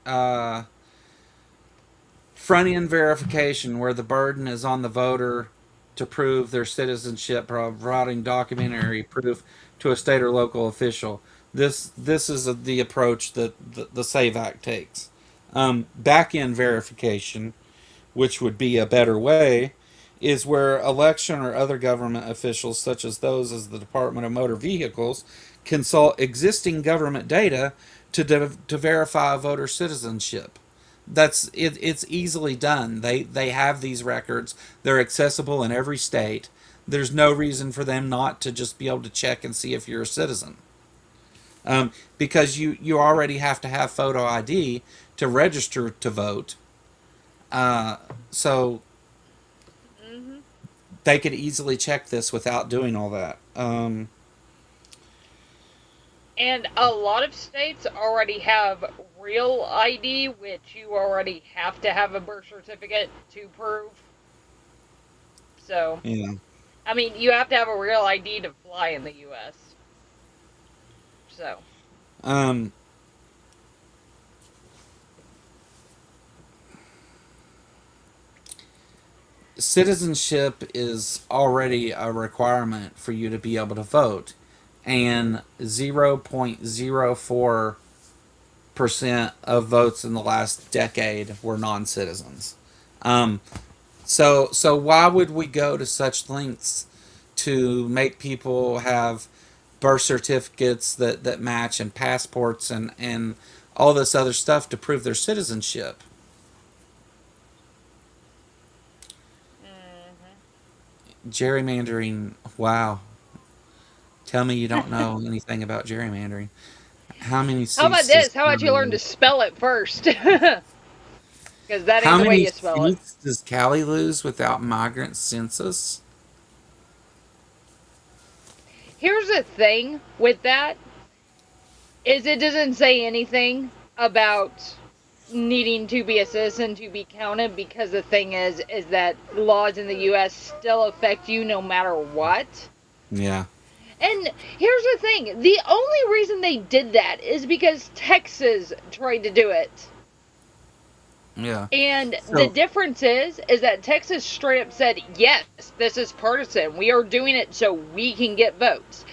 Front end verification, where the burden is on the voter to prove their citizenship, providing documentary proof to a state or local official. This is the approach that the SAVE Act takes. Back end verification, which would be a better way, is where election or other government officials, such as those as the Department of Motor Vehicles, consult existing government data to verify voter citizenship. That's it. It's easily done. They have these records. They're accessible in every state. There's no reason for them not to just be able to check and see if you're a citizen. Because you already have to have photo ID to register to vote. Uh, so Hmm. they could easily check this without doing all that. And a lot of states already have real ID, which you already have to have a birth certificate to prove. So, Yeah. I mean, you have to have a real ID to fly in the US. So, Um, Citizenship is already a requirement for you to be able to vote, and 0.04% of votes in the last decade were non-citizens. Um, so why would we go to such lengths to make people have birth certificates that match and passports and all this other stuff to prove their citizenship? hmm. Gerrymandering. Wow. Tell me you don't know anything about gerrymandering. How many How about seats does this? How about you Cali learn to lose? spell it first? Because that ain't How the way many you spell it. seats does Cali lose without migrant census? Here's the thing with that is it doesn't say anything about needing to be a citizen to be counted because the thing is that laws in the US still affect you no matter what. Yeah. And here's the thing, the only reason they did that is because Texas tried to do it. Yeah. And the So difference is that Texas straight up said, yes, this is partisan. We are doing it so we can get votes.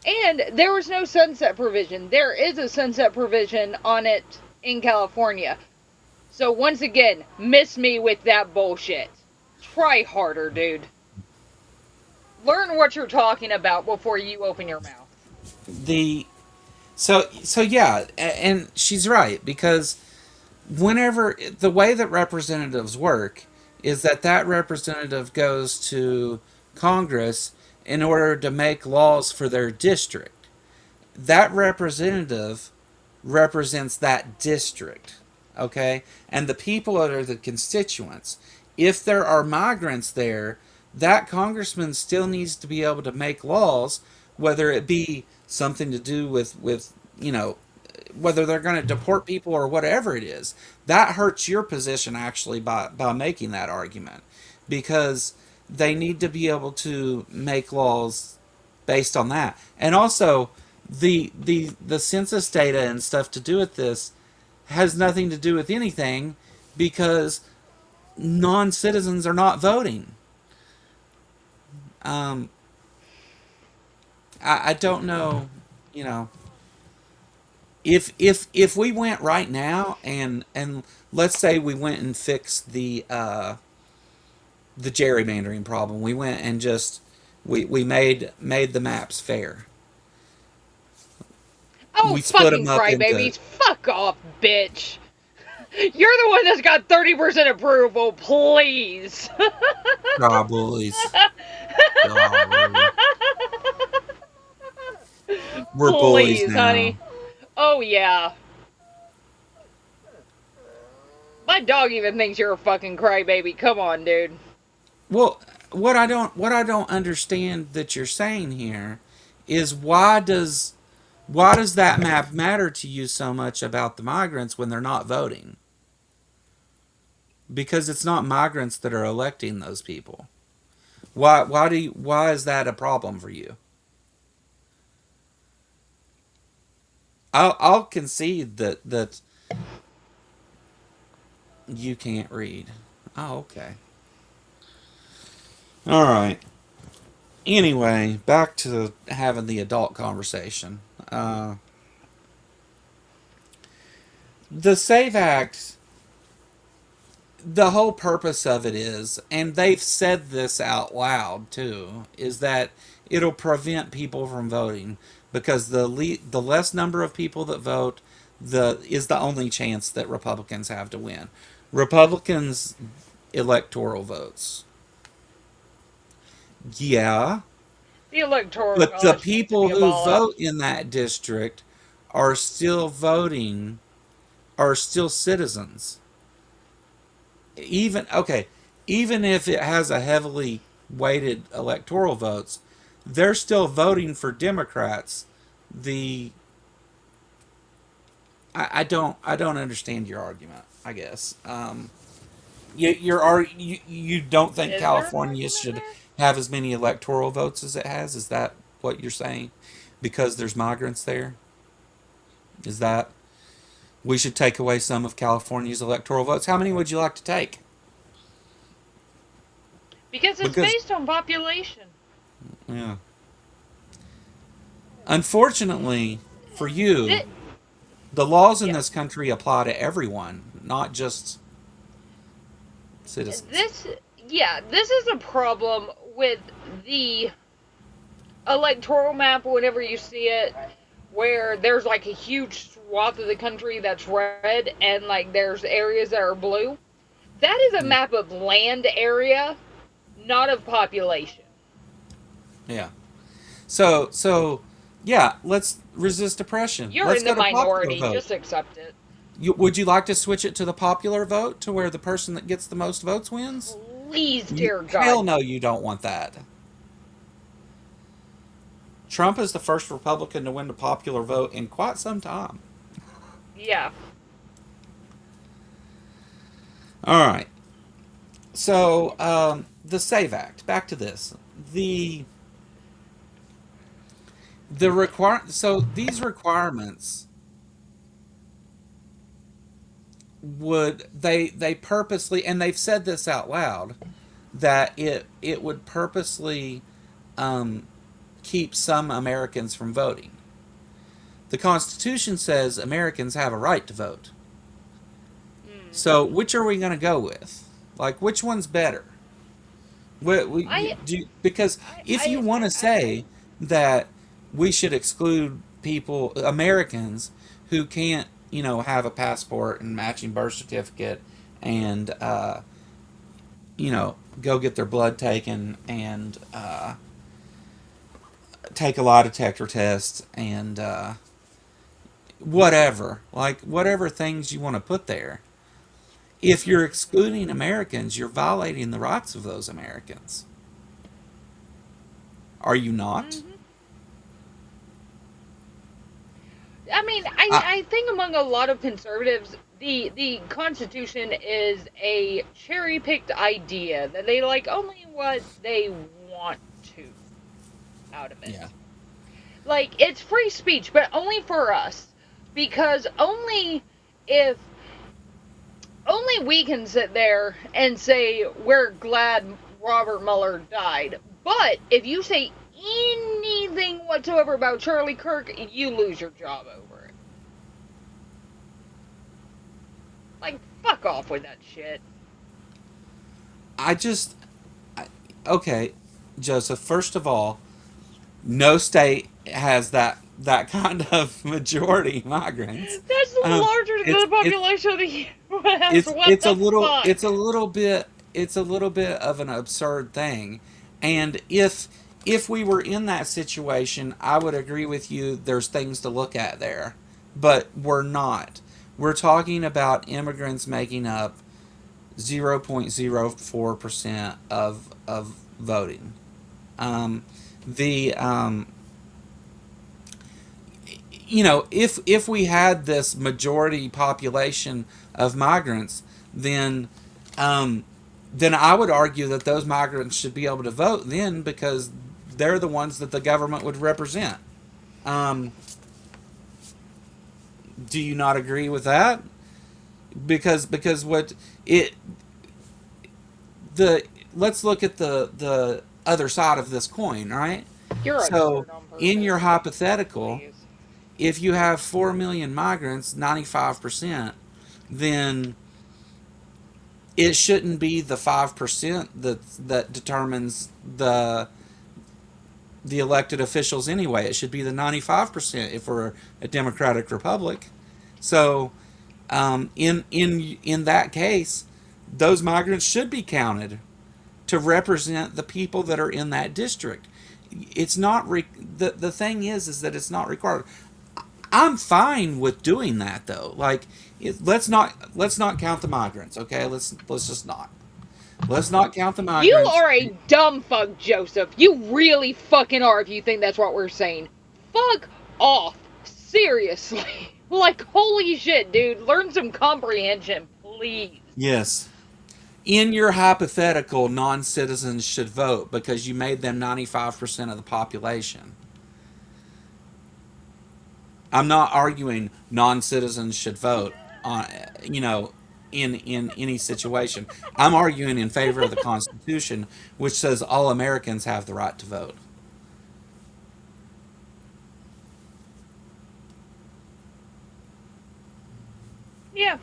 And there was no sunset provision. There is a sunset provision on it in California. So once again, miss me with that bullshit. Try harder, dude. Learn what you're talking about before you open your mouth. the so yeah, and she's right because whenever the way that representatives work is that that representative goes to Congress in order to make laws for their district. That representative represents that district, okay? And the people are the constituents. If there are migrants there, that congressman still needs to be able to make laws, whether it be something to do with you know whether they're going to deport people or whatever it is. That hurts your position actually by making that argument because they need to be able to make laws based on that. And also the census data and stuff to do with this has nothing to do with anything because non-citizens are not voting. Um, I don't know, you know, if we went right now and let's say we went and fixed the gerrymandering problem. We went and just we made the maps fair. Oh, We split them fucking up into crybabies. Fuck off, bitch. You're the one that's got 30% approval, please. probably. Golly. We're bullies Please, now. honey. Oh, yeah. My dog even thinks you're a fucking crybaby. Come on, dude. Well, what I don't understand that you're saying here is why does that map matter to you so much about the migrants when they're not voting? Because it's not migrants that are electing those people. Why is that a problem for you? I'll concede that you can't read. Oh, okay. All right. Anyway, back to having the adult conversation. Uh, the Save Act, the whole purpose of it is, and they've said this out loud too, is that it'll prevent people from voting because the less number of people that vote, the is the only chance that Republicans have to win. Republicans electoral votes. Yeah, The Electoral but the College needs to be people who vote abolished. in that district are still voting, are still citizens. Even okay, even if it has a heavily weighted electoral votes, they're still voting for Democrats. The I don't understand your argument. I guess you don't think Is there an California argument should there? have as many electoral votes as it has? Is that what you're saying? Because there's migrants there? Is that we should take away some of California's electoral votes? How many would you like to take? Because it's Because based on population. yeah, unfortunately for you, Th- the laws in yeah. this country apply to everyone, not just citizens. This is a problem with the electoral map whenever you see it, where there's like a huge swath of the country that's red and like there's areas that are blue. That is a Yeah. map of land area, not of population. Yeah. So yeah, let's resist oppression. You're Let's in the go to popular minority, vote. just accept it. Would you like to switch it to the popular vote to where the person that gets the most votes wins? Please, dear Hell God. no, you don't want that. Trump is the first Republican to win the popular vote in quite some time. Yeah. All right. So the Save Act. Back to this. The so these requirements would they purposely, and they've said this out loud, that it would purposely um, keep some Americans from voting. The Constitution says Americans have a right to vote. Mm. So which are we going to go with? Like, which one's better? I, Because if you want to say that we should exclude people, Americans, who can't, have a passport and matching birth certificate and, go get their blood taken and take a lie detector test and whatever, like whatever things you want to put there. If you're excluding Americans, you're violating the rights of those Americans. Are you not? mm-hmm. I mean, I, I think among a lot of conservatives, the Constitution is a cherry picked idea that they like only what they want to out of it. yeah. Like, it's free speech, but only for us. Because if only we can sit there and say we're glad Robert Mueller died. But if you say anything whatsoever about Charlie Kirk, you lose your job over it. Like, fuck off with that shit. I just, I, okay, Joseph. First of all, no state has that kind of majority migrants. That's Um, larger than it's the it's population of the US. it's What it's a the little fuck? it's a little bit it's a little bit of an absurd thing, and if we were in that situation, I would agree with you. There's things to look at there, but we're not. We're talking about immigrants making up 0.04% of voting. Um, the if we had this majority population of migrants, then um, then I would argue that those migrants should be able to vote then, because they're the ones that the government would represent. Um, do you not agree with that? Because what it the let's look at the other side of this coin, right? You're So absurd on in your purpose. hypothetical, Please. if you have 4 million migrants, 95%, then it shouldn't be the 5% that determines the elected officials anyway. It should be the 95% if we're a democratic republic. So in that case, those migrants should be counted to represent the people that are in that district. It's not the thing is that it's not required. I'm fine with doing that though. Like, let's not count the migrants. Okay, let's just not. Let's not count the You migrants. are a dumb fuck, Joseph. You really fucking are if you think that's what we're saying. Fuck off. Seriously. Like, holy shit, dude. Learn some comprehension, please. Yes. In your hypothetical, non-citizens should vote because you made them 95% of the population. I'm not arguing non-citizens should vote on, in any situation. I'm arguing in favor of the Constitution, which says all Americans have the right to vote. Yeah.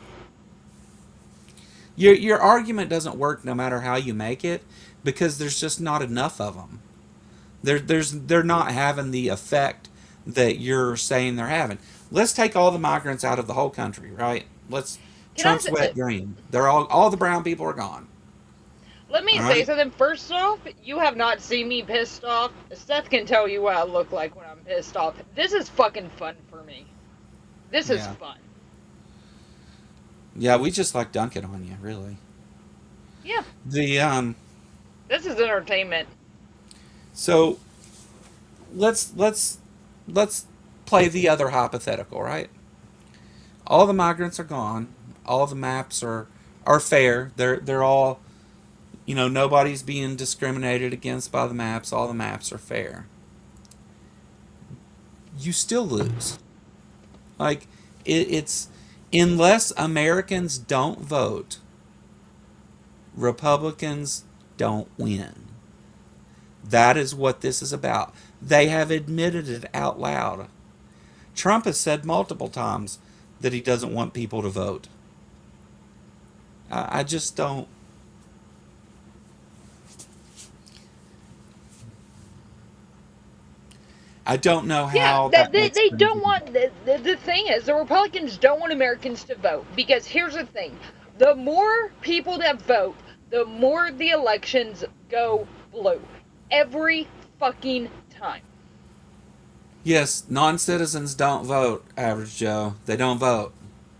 Your argument doesn't work no matter how you make it, because there's just not enough of them. They're not having the effect that you're saying they're having. Let's take all the migrants out of the whole country, right? Let's Can I Trump's say, wet dream. They're all the brown people are gone. let me All say right? something. First off, you have not seen me pissed off. Seth can tell you what I look like when I'm pissed off. This is fucking fun for me. This is Yeah. fun. Yeah, we just like dunking on you, really. Yeah. The This is entertainment. so let's play the other hypothetical, right? All the migrants are gone. All the maps are fair. They're all, nobody's being discriminated against by the maps. All the maps are fair. You still lose. Like, it's Unless Americans don't vote, Republicans don't win. That is what this is about. They have admitted it out loud. Trump has said multiple times that he doesn't want people to vote. I just don't. I don't know Yeah, how that makes they sense. don't want. The thing is, the Republicans don't want Americans to vote because here's the thing: the more people that vote, the more the elections go blue. Every fucking time. Yes, non-citizens don't vote, average Joe. They don't vote.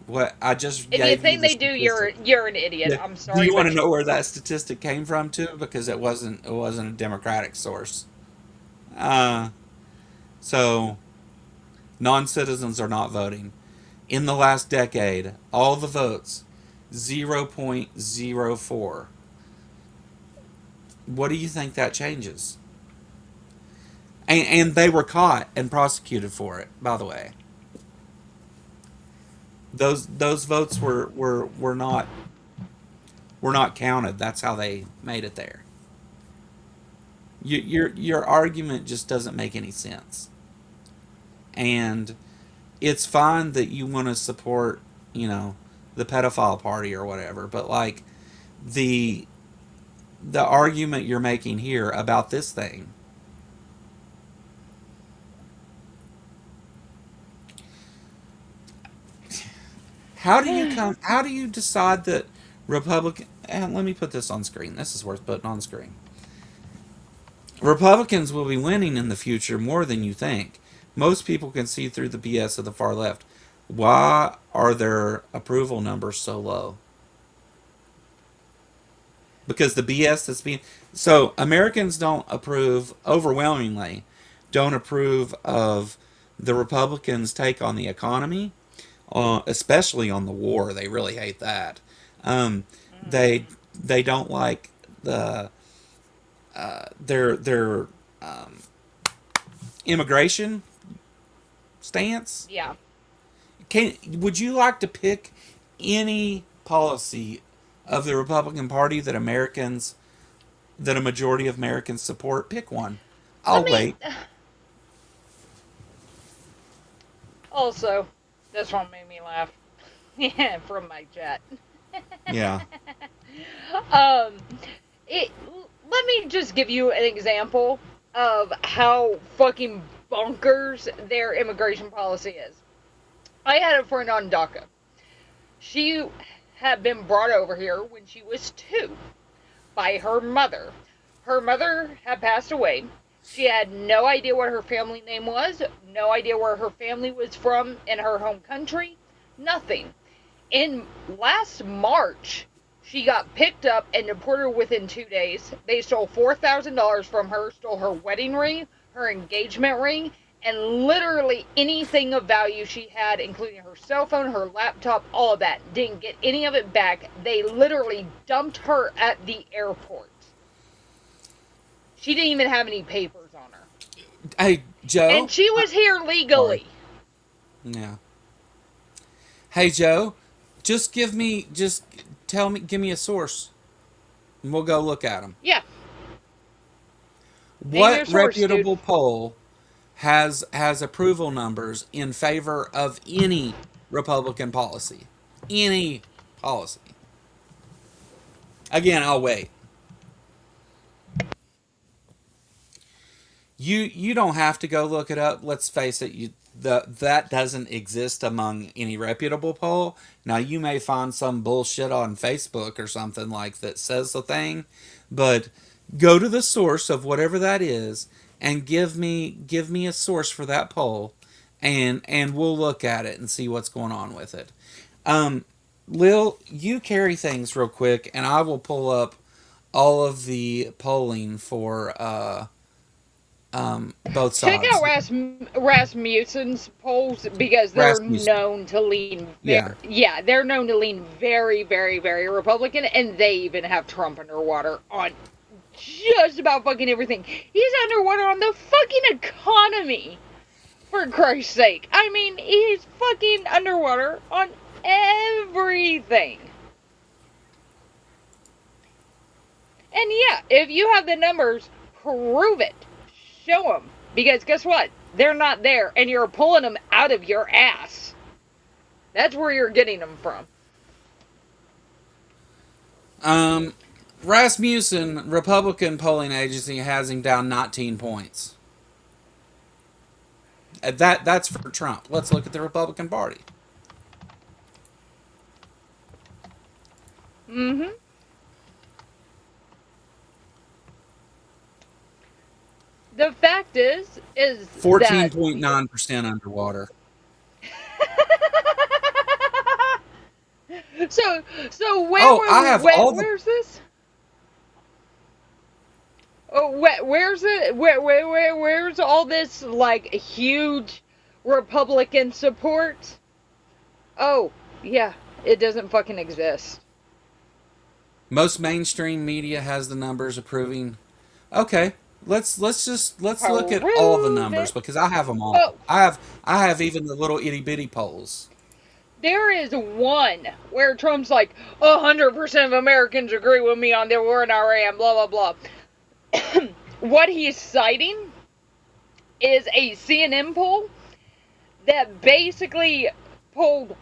What I just If you gave you think the they do, statistic. you're an idiot. Yeah. I'm Do sorry, you want to but know where that statistic came from too? Because it wasn't a Democratic source. Uh, so non-citizens are not voting. In the last decade, all the votes 0.04. What do you think that changes? And they were caught and prosecuted for it, by the way. Those votes were not counted. That's how they made it there. Your argument just doesn't make any sense. And it's fine that you want to support, you know, the pedophile party or whatever, but like the the argument you're making here about this thing, how do you decide that Republican and let me put this on screen. This is worth putting on screen. Republicans will be winning in the future more than you think. Most people can see through the BS of the far left. Why are their approval numbers so low? Because the BS that's being so Americans don't approve overwhelmingly, don't approve of the Republicans' take on the economy, especially on the war. They really hate that. Um, they mm, they don't like the their um, immigration stance. yeah. Would you like to pick any policy of the Republican Party that a majority of Americans support? Pick one. Let I'll me wait. also. This one made me laugh. Yeah, from my chat. Yeah. um, it. Let me just give you an example of how fucking bonkers their immigration policy is. I had a friend on DACA. She had been brought over here when she was 2 by her mother. Her mother had passed away. She had no idea what her family name was, no idea where her family was from in her home country, nothing. In last March, she got picked up and deported within 2 days. They stole $4,000 from her, stole her wedding ring, her engagement ring, and literally anything of value she had, including her cell phone, her laptop, all of that. Didn't get any of it back. They literally dumped her at the airport. She didn't even have any papers on her. Hey, And Joe. she was here Sorry. legally. Yeah. Hey, Joe. Just tell me, give me a source, and we'll go look at them. Yeah, name your What source, dude. reputable poll has approval numbers in favor of any Republican policy? Any policy. Again, I'll wait. You don't have to go look it up. Let's face it, that doesn't exist among any reputable poll. Now you may find some bullshit on Facebook or something like that says the thing, but go to the source of whatever that is and give me a source for that poll, and we'll look at it and see what's going on with it. Um, Lil, you carry things real quick, and I will pull up all of the polling for both Check out sides. Rasmussen's polls because they're Rasmussen. known to lean Yeah. they're known to lean very, very, very Republican, and they even have Trump underwater on just about fucking everything. He's underwater on the fucking economy, for Christ's sake. I mean, he's fucking underwater on everything. And yeah, if you have the numbers, prove it. Show them. Because guess what? They're not there, and you're pulling them out of your ass. That's where you're getting them from. Rasmussen, Republican polling agency, has him down 19 points. That's for Trump. Let's look at the Republican Party. Mm-hmm. The fact is that 14.9% underwater. so Oh, I have all the. where's this? Oh, where's it? Where's all this like huge Republican support? Oh, yeah, it doesn't fucking exist. Most mainstream media has the numbers approving. Okay, let's look at all the Prove numbers it. because I have them all. Oh, I have even the little itty bitty polls. there is one where Trump's like 100% of Americans agree with me on the war in Iran, blah blah blah. What he's citing is a CNN poll that basically polled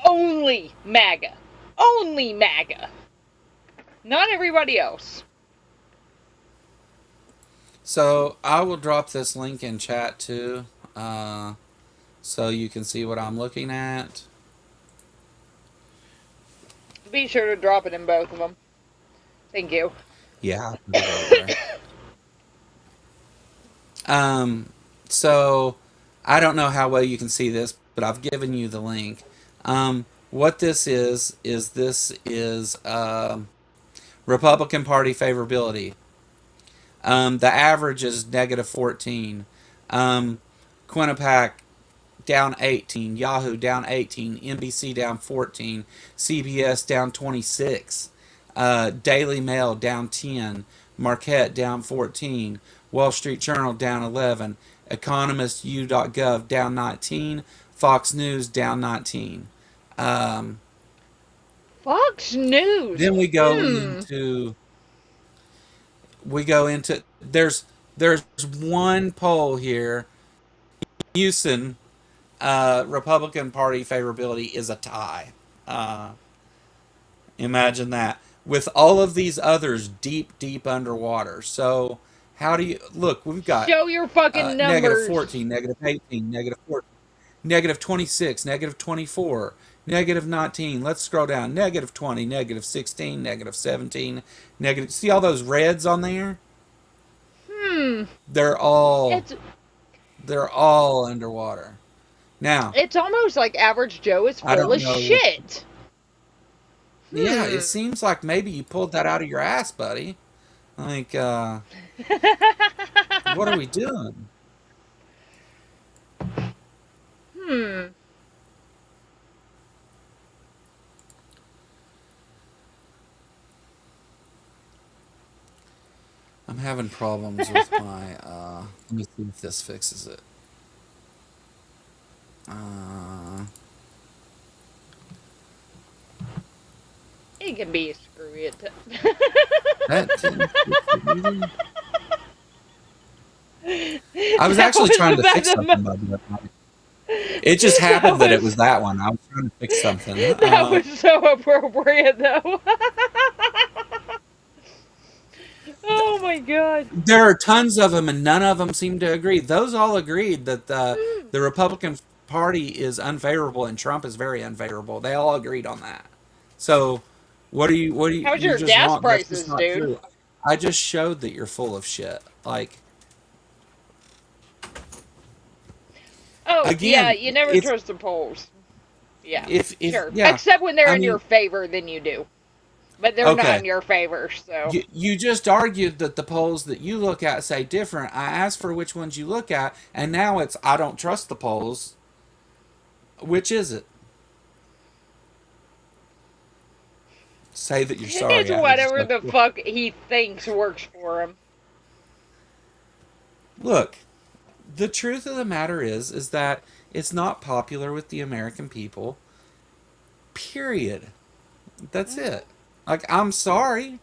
only MAGA. Only MAGA. Not everybody else. So I will drop this link in chat too, so you can see what I'm looking at. Be sure to drop it in both of them. Thank you. Yeah, I'll put it over there. So I don't know how well you can see this, but I've given you the link. What this is Republican Party favorability. The average is negative 14. Quinnipiac down 18. Yahoo down 18. NBC down 14. CBS down 26. Daily Mail down 10. Marquette down 14. Wall Street Journal down 11. EconomistU.gov down 19. Fox News down 19. Fox News. Then we go into there's one poll here. Houston, Republican Party favorability is a tie. Imagine that. With all of these others deep underwater. So how do you look? We've got Show your fucking negative numbers. 14, negative 18, negative 14, negative 26, negative 24, negative 19. Let's scroll down. Negative 20, negative 16, negative 17, negative. See all those reds on there? Hmm. They're all It's they're all underwater. Now, it's almost like Average Joe is I full don't of know what. shit. Yeah, it Hmm. seems like maybe you pulled that out of your ass, buddy. Like, what are we doing? Hmm. I'm having problems with my. Let me see if this fixes it. Uh, It can be screw it. that didn't fix it either. I was That actually was trying to about fix something by the way. It just that happened that it was was that one. I was trying to fix something. that was so appropriate though. Oh my god. There are tons of them, and none of them seem to agree. Those all agreed that Hmm. the Republican Party is unfavorable and Trump is very unfavorable. They all agreed on that. So, How's you're your just gas wrong. That's just prices, not dude? true. I just showed that you're full of shit. Like, Oh yeah, again, you never it's trust the polls. Yeah, if sure. yeah, Except when they're I in your mean, favor, then you do. But they're not okay. in your favor, so. You just argued that the polls that you look at say different. I asked for which ones you look at, and now it's I don't trust the polls. Which is it? Say that you're It's sorry. I just whatever left. the fuck he thinks works for him. Look, the truth of the matter is that it's not popular with the American people. Period. That's Hmm. it. Like, I'm sorry,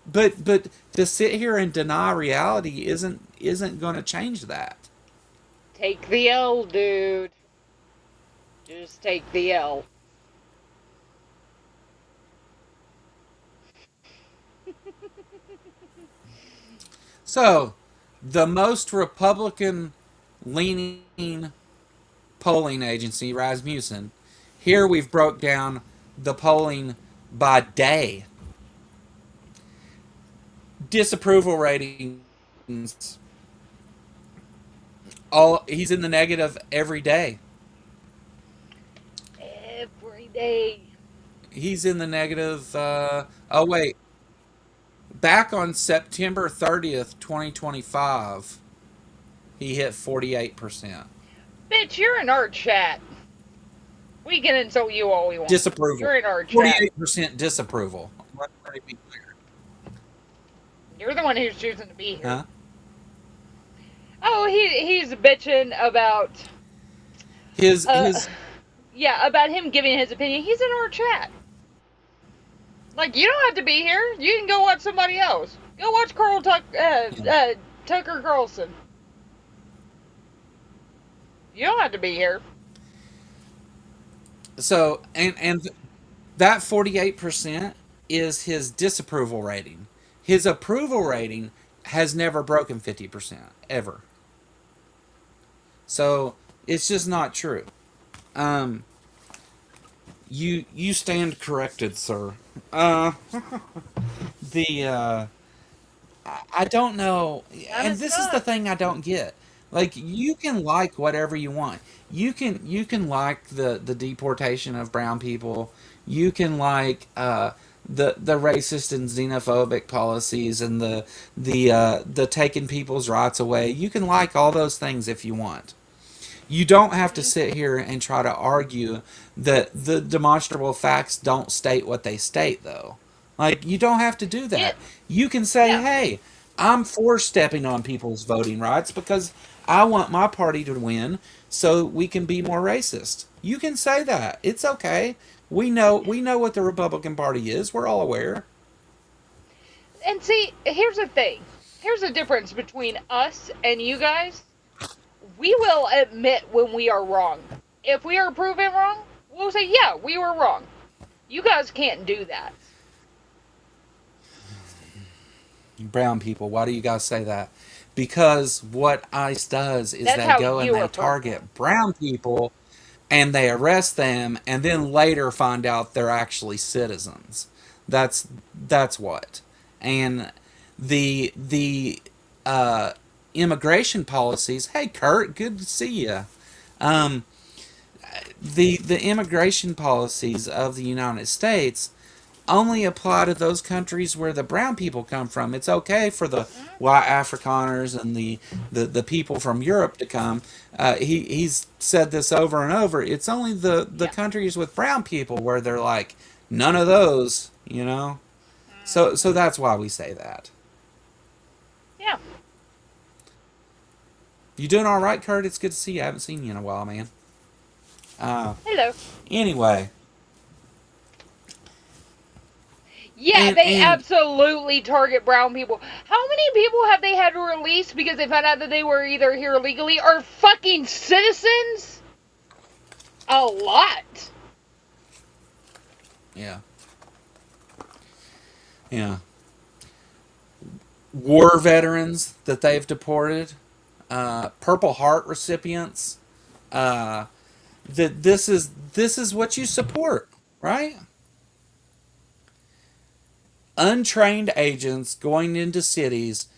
but to sit here and deny reality isn't going to change that. Take the L, dude. Just take the L. So, the most Republican leaning polling agency, Rasmussen, here we've broke down the polling by day. Disapproval ratings, all he's in the negative every day. Every day. He's in the negative. Oh wait, back on September 30th, 2025, he hit 48%. Bitch, you're in our chat. We can insult you all we want. Disapproval. You're in our chat. 48% disapproval. Let me be clear. You're the one who's choosing to be here. Huh? Oh, he's bitching about uh His yeah, about him giving his opinion. He's in our chat. Like, you don't have to be here. You can go watch somebody else. Go watch Tucker Carlson. You don't have to be here. so and that 48% is his disapproval rating. His approval rating has never broken 50% ever. So it's just not true. Um, you stand corrected, sir. Uh, the I don't know, Time and is this is the up. thing I don't get. Like, you can like whatever you want. You can like the deportation of brown people. You can like the racist and xenophobic policies and the taking people's rights away. You can like all those things if you want. You don't have to Hmm. sit here and try to argue that the demonstrable facts don't state what they state, though. Like, you don't have to do Yeah, that. You can say, yeah. hey, I'm for stepping on people's voting rights because I want my party to win so we can be more racist. You can say that. It's okay. We know what the Republican Party is. We're all aware. And see, here's the thing. Here's the difference between us and you guys. We will admit when we are wrong. If we are proven wrong, we'll say, yeah, we were wrong. You guys can't do that. Brown people, why do you guys say that? Because what ICE does is That's they how go and you they are programmed. target brown people and they arrest them and then later find out they're actually citizens. That's what. And the immigration policies. Hey, Kurt, good to see you. Um, the immigration policies of the United States only apply to those countries where the brown people come from. It's okay for the Hmm. white Afrikaners and the people from Europe to come. He's said this over and over. It's only the Yeah. countries with brown people where they're like, none of those, you know? So Hmm. that's why we say that. Yeah. You doing all right, Kurt? It's good to see you. I haven't seen you in a while, man. Uh, Hello. anyway, Yeah, and they and absolutely target brown people. How many people have they had to release because they found out that they were either here illegally or fucking citizens? A lot. yeah, yeah, war veterans that they've deported, Purple Heart recipients. Uh, that this is what you support, right? Untrained agents going into cities.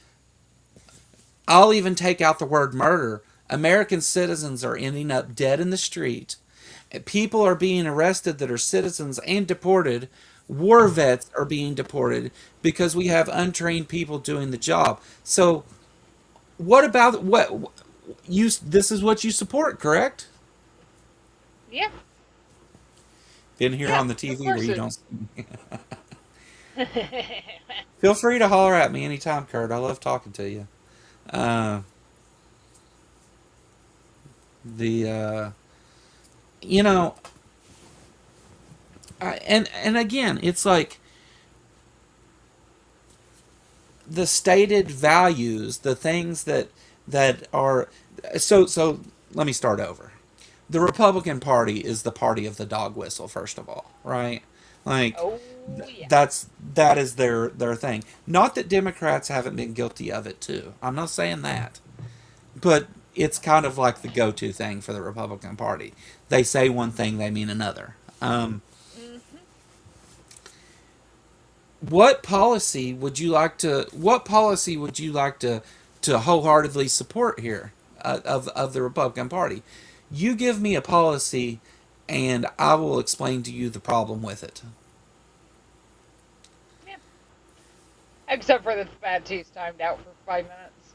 I'll even take out the word murder. American citizens are ending up dead in the street. People are being arrested that are citizens and deported. War vets are being deported because we have untrained people doing the job. So, what about what you? This is what you support, correct? Yeah. Been here Yeah. on the Of TV where course you it. don't. Feel free to holler at me anytime, Kurt. I love talking to you. Uh, the you know, and again, it's like the stated values, the things that are so. Let me start over. The Republican Party is the party of the dog whistle, first of all, right? Like Oh yeah. that is their thing. Not that Democrats haven't been guilty of it too. I'm not saying that, but it's kind of like the go-to thing for the Republican Party. They say one thing, they mean another. Hmm. What policy would you like to? What policy would you like to wholeheartedly support here of the Republican Party? You give me a policy, and I will explain to you the problem with it. Yeah. Except for the fat tea's timed out for 5 minutes.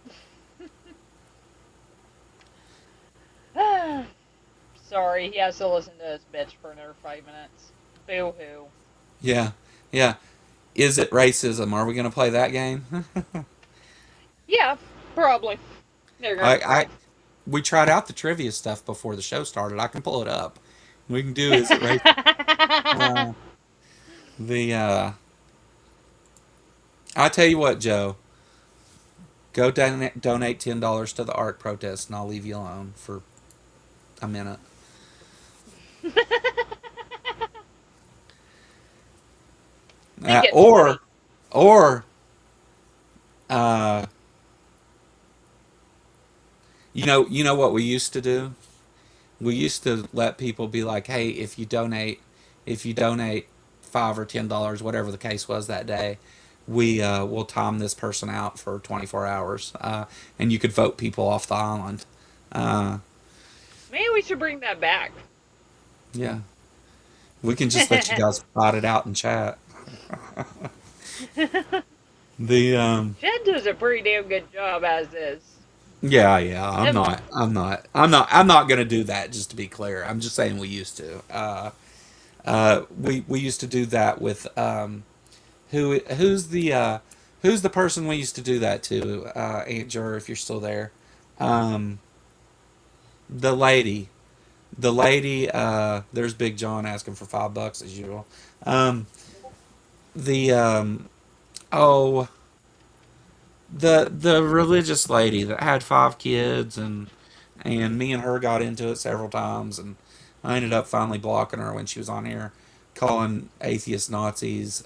Sorry, he has to listen to this bitch for another 5 minutes. Boo hoo. Yeah, yeah. Is it racism? Are we going to play that game? Yeah, probably. They're I, gonna I try. we tried out the trivia stuff before the show started. I can pull it up. We can do is it racism? Uh, the I tell you what, Joe. Go donate $10 to the art protest, and I'll leave you alone for a minute. Think it's Or funny. or uh, you know what we used to do. We used to let people be like, hey, if you donate $5 or $10, whatever the case was that day, we will time this person out for 24 hours, and you could vote people off the island. Uh, Maybe we should bring that back. yeah, we can just let you guys fight it out in chat. The Jed does a pretty damn good job as is. Yeah, yeah. I'm Um, not. I'm not. I'm not. I'm not gonna do that. Just to be clear, I'm just saying we used to. We used to do that with who's the person we used to do that to? Aunt Jur, if you're still there. Um, the lady. The lady. There's Big John asking for $5 as usual. Um, the oh the religious lady that had 5 kids, and me and her got into it several times, and I ended up finally blocking her when she was on here calling atheist Nazis.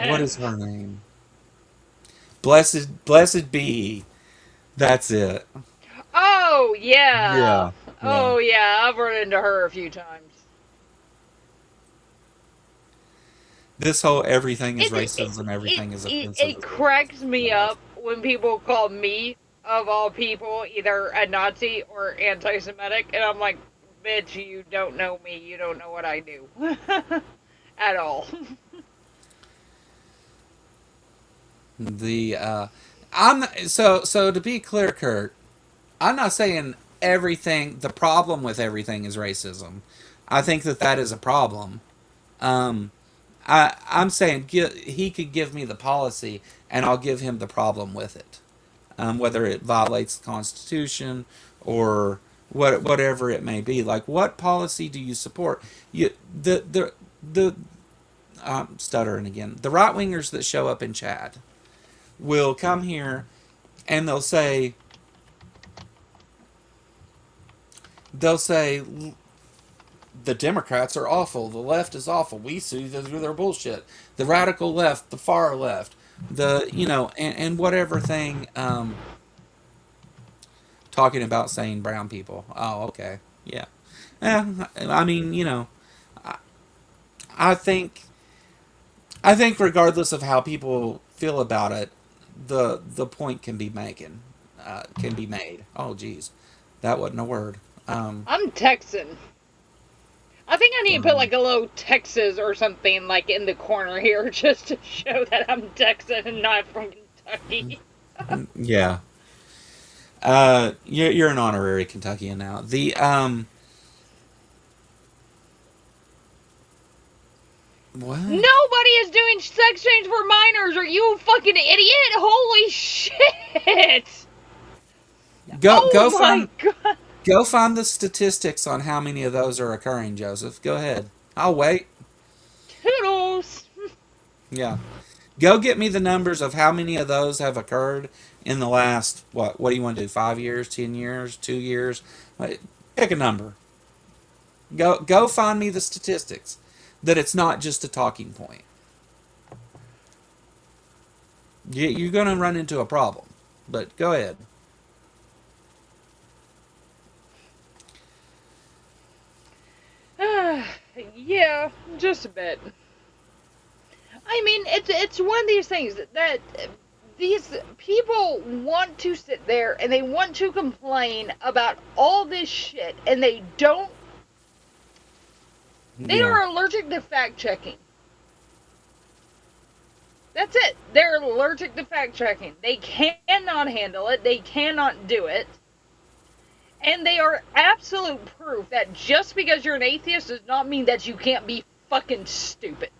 What is her name? Blessed be. That's it. oh yeah. Yeah, yeah. Oh yeah. I've run into her a few times. This whole everything is It it racism, it everything is it, offensive. it cracks me up when people call me, of all people, either a Nazi or anti-Semitic, and I'm like, bitch, you don't know me. You don't know what I do at all. The I'm so to be clear, Kurt. I'm not saying everything. The problem with everything is racism. I think that is a problem. Um, I'm saying he could give me the policy, and I'll give him the problem with it, whether it violates the Constitution or whatever it may be. Like, what policy do you support? The stuttering again. The right wingers that show up in chat will come here and they'll say the Democrats are awful. The left is awful. We see through their bullshit. The radical left, the far left, and whatever thing. Talking about saying brown people. Oh, okay, yeah. I mean, I, I think regardless of how people feel about it, the point can be made. Oh, geez, that wasn't a word. I'm Texan. I think I need to put Um, like a little Texas or something like in the corner here just to show that I'm Texan and not from Kentucky. yeah. You're an honorary Kentuckian now. The what? Nobody is doing sex change for minors. Are you a fucking idiot? Holy shit! Go Oh my find god. Go find the statistics on how many of those are occurring, Joseph. Go ahead. I'll wait. Toodles. Yeah. Go get me the numbers of how many of those have occurred in the last, what do you want to do? 5 years, 10 years, 2 years? Pick a number. Go find me the statistics that it's not just a talking point. You're going to run into a problem. But go ahead. Yeah, just a bit. I mean, it's one of these things that these people want to sit there and they want to complain about all this shit, and they don't. They Yeah. are allergic to fact checking. That's it. They're allergic to fact checking. They cannot handle it. They cannot do it. And they are absolute proof that just because you're an atheist does not mean that you can't be fucking stupid.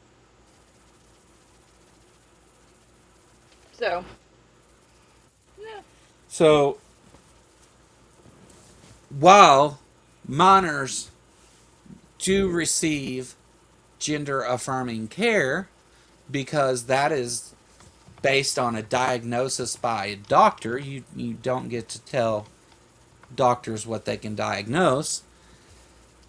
So, yeah. So while minors do receive gender affirming care because that is based on a diagnosis by a doctor, you don't get to tell doctors what they can diagnose.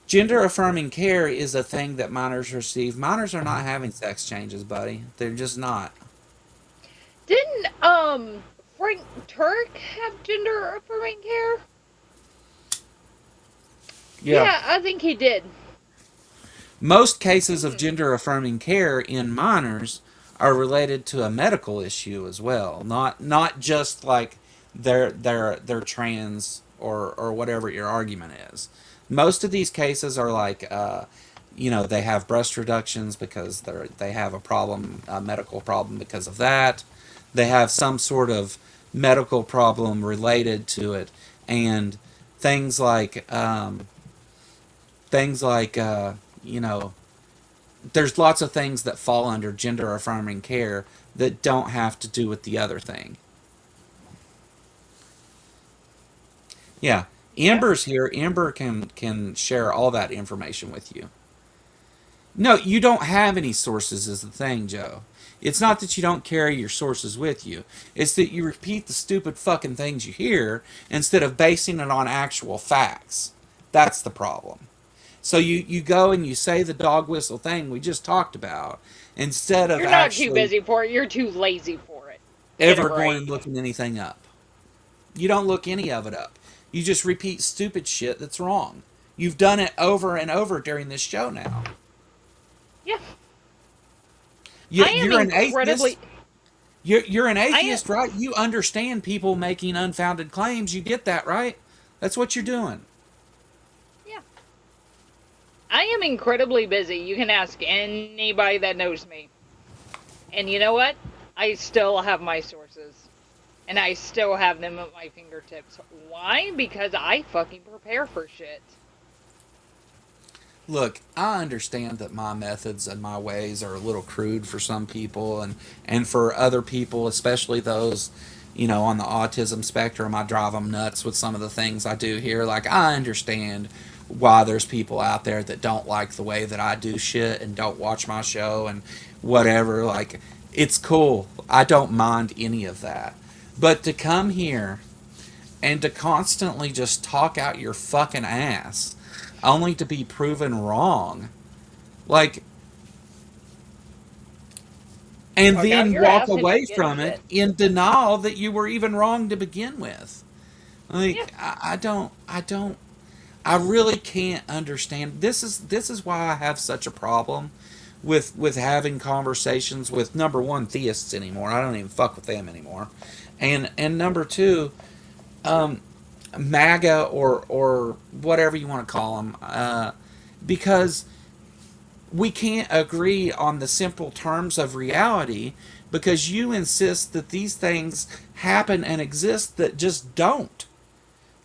Gender affirming care is a thing that minors receive. Minors are not having sex changes, buddy. They're just not. Didn't Frank Turk have gender affirming care? Yeah. Yeah, I think he did. Most cases of Hmm. gender affirming care in minors are related to a medical issue as well, not just like they're trans or whatever your argument is. Most of these cases are like they have breast reductions because they have a problem, a medical problem because of that. They have some sort of medical problem related to it, and things like things like you know there's lots of things that fall under gender affirming care that don't have to do with the other thing. Yeah, Yeah. Amber's here. Amber can share all that information with you. No, you don't have any sources is the thing, Joe. It's not that you don't carry your sources with you. It's that you repeat the stupid fucking things you hear instead of basing it on actual facts. That's the problem. So you go and you say the dog whistle thing we just talked about instead of You're not too actually busy for it. You're too lazy for it. Get a ever going and break. looking anything up. You don't look any of it up. You just repeat stupid shit that's wrong. You've done it over and over during this show now. Yeah. I am You're an incredibly. atheist. You're an I am. atheist, right? You understand people making unfounded claims. You get that, right? That's what you're doing. Yeah. I am incredibly busy. You can ask anybody that knows me. And you know what? I still have my sources. And I still have them at my fingertips. Why? Because I fucking prepare for shit. Look, I understand that my methods and my ways are a little crude for some people, and for other people, especially those, on the autism spectrum, I drive them nuts with some of the things I do here. Like, I understand why there's people out there that don't like the way that I do shit and don't watch my show and whatever. Like, it's cool. I don't mind any of that. But to come here and to constantly just talk out your fucking ass only to be proven wrong. Like, and Talk out then your walk ass and away you get from it shit. in denial that you were even wrong to begin with. Yeah. Like, I really can't understand. This is why I have such a problem with having conversations with number one theists anymore. I don't even fuck with them anymore, and number two, um, MAGA or whatever you want to call them, because we can't agree on the simple terms of reality because you insist that these things happen and exist that just don't.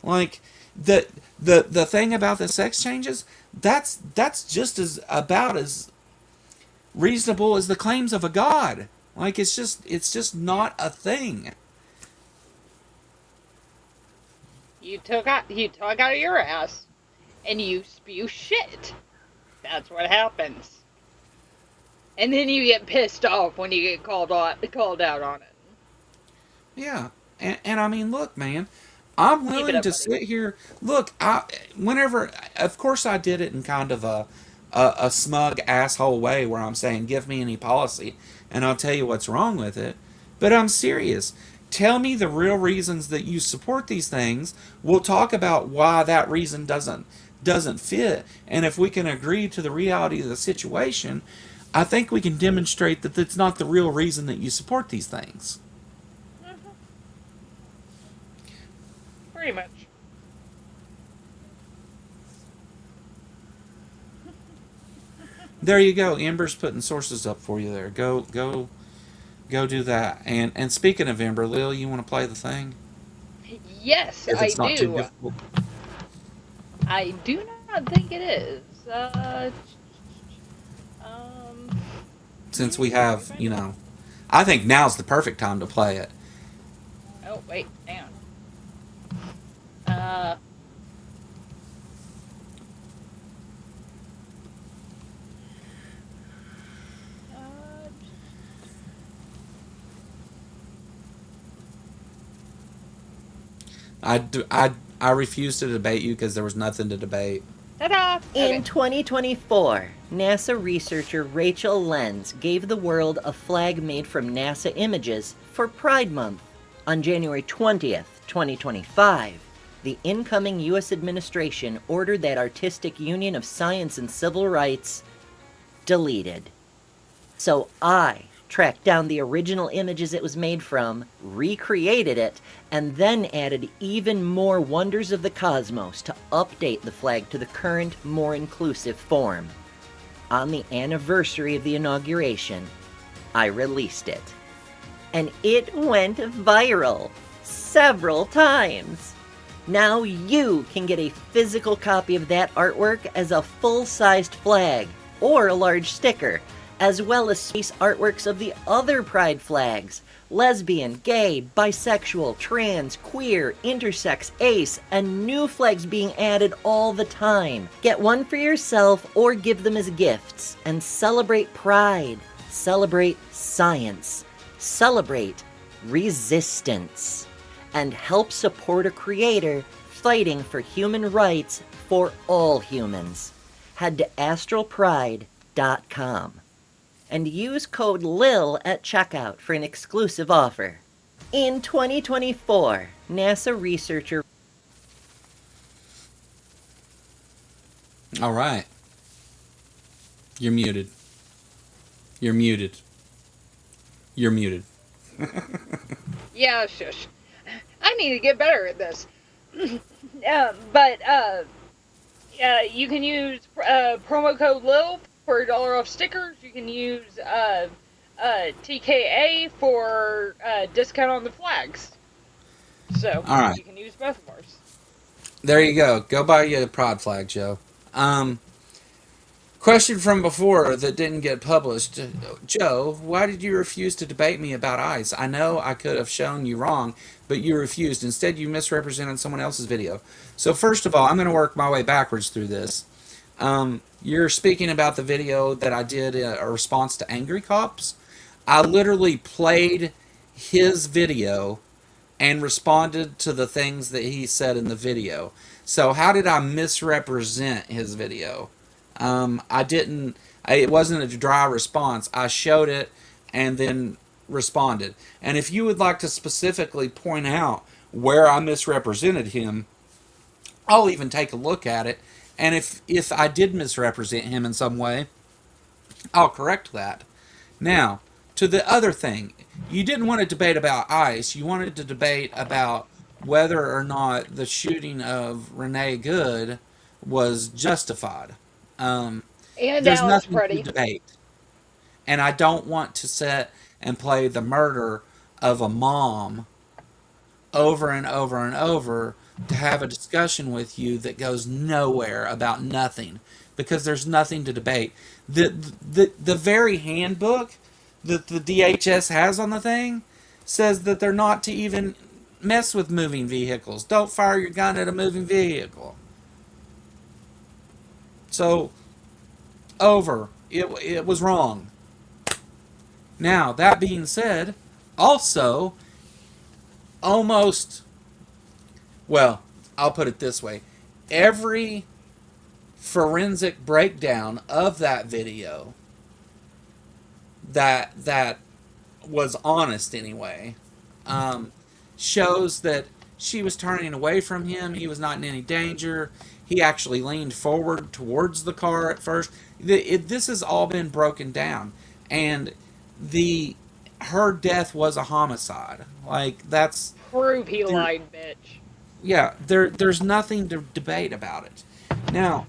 Like the thing about the sex changes, that's just as about as reasonable as the claims of a god. Like it's just Yeah. not a thing. you talk out of your ass and you spew shit. That's what happens. And then you get pissed off when you get called out on it. Yeah, and I mean, look, man, I'm Keep it willing up, to buddy. sit here. Look, whenever, of course, I did it in kind of a smug asshole way where I'm saying, give me any policy, and I'll tell you what's wrong with it. But I'm serious. Tell me the real reasons that you support these things. We'll talk about why that reason doesn't fit, and if we can agree to the reality of the situation, I think we can demonstrate that that's not the real reason that you support these things. Hmm. Pretty much. There you go. Ember's putting sources up for you there. Go do that. And speaking of Ember, Lil, you want to play the thing? Yes, If I it's not too do. difficult. I do not think it is. Um, Since we let me have, find it. I think now's the perfect time to play it. Oh wait, hang on. Uh, I refuse to debate you because there was nothing to debate. ta-da! In Okay. 2024, NASA researcher Rachel Lenz gave the world a flag made from NASA images for Pride Month. On January 20th, 2025, the incoming U.S. administration ordered that Artistic Union of Science and Civil Rights deleted. So I tracked down the original images it was made from, recreated it, and then added even more wonders of the cosmos to update the flag to the current, more inclusive form. On the anniversary of the inauguration, I released it. And it went viral several times. Now you can get a physical copy of that artwork as a full-sized flag or a large sticker, as well as space artworks of the other Pride flags: lesbian, gay, bisexual, trans, queer, intersex, ace, and new flags being added all the time. Get one for yourself or give them as gifts and celebrate Pride, celebrate science, celebrate resistance, and help support a creator fighting for human rights for all humans. Head to astralpride.com and use code LIL at checkout for an exclusive offer. In 2024, NASA researcher... All right. You're muted. You're muted. You're muted. Yeah, shush. I need to get better at this. But you can use promo code LIL for $1 off stickers. You can use TKA for discount on the flags. So All right. you can use both of ours. There you go. Go buy you a pride flag, Joe. Question from before that didn't get published. Joe, why did you refuse to debate me about ICE? I know I could have shown you wrong, but you refused. Instead, you misrepresented someone else's video. So first of all, I'm going to work my way backwards through this. You're speaking about the video that I did a response to angry cops. I literally played his video and responded to the things that he said in the video. So how did I misrepresent his video? I didn't. It wasn't a dry response. I showed it and then responded. And if you would like to specifically point out where I misrepresented him, I'll even take a look at it. And if I did misrepresent him in some way, I'll correct that. Now, to the other thing, you didn't want to debate about ICE. You wanted to debate about whether or not the shooting of Renee Good was justified. Um, And there's Alex nothing to Preddy. debate. And I don't want to sit and play the murder of a mom over and over and over to have a discussion with you that goes nowhere about nothing because there's nothing to debate. The very handbook that the DHS has on the thing says that they're not to even mess with moving vehicles. Don't fire your gun at a moving vehicle. So, over. It was wrong. Now, that being said, also, almost, well, I'll put it this way. Every forensic breakdown of that video that was honest anyway, um, shows that she was turning away from him. He was not in any danger. He actually leaned forward towards the car at first. This has all been broken down, and the her death was a homicide. Like that's Prove he there. lied, bitch. Yeah, there's nothing to debate about it. Now,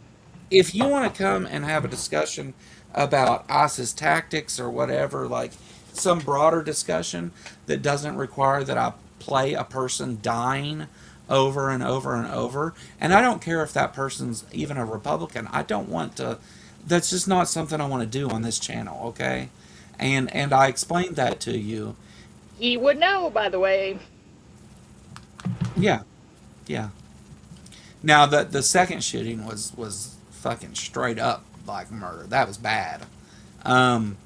if you want to come and have a discussion about ISIS tactics or whatever, like some broader discussion that doesn't require that I play a person dying over and over and over, and I don't care if that person's even a Republican, I don't want to. That's just not something I want to do on this channel, okay? And I explained that to you. He would know, by the way. Yeah, yeah. Now the second shooting was fucking straight up like murder. That was bad. Um,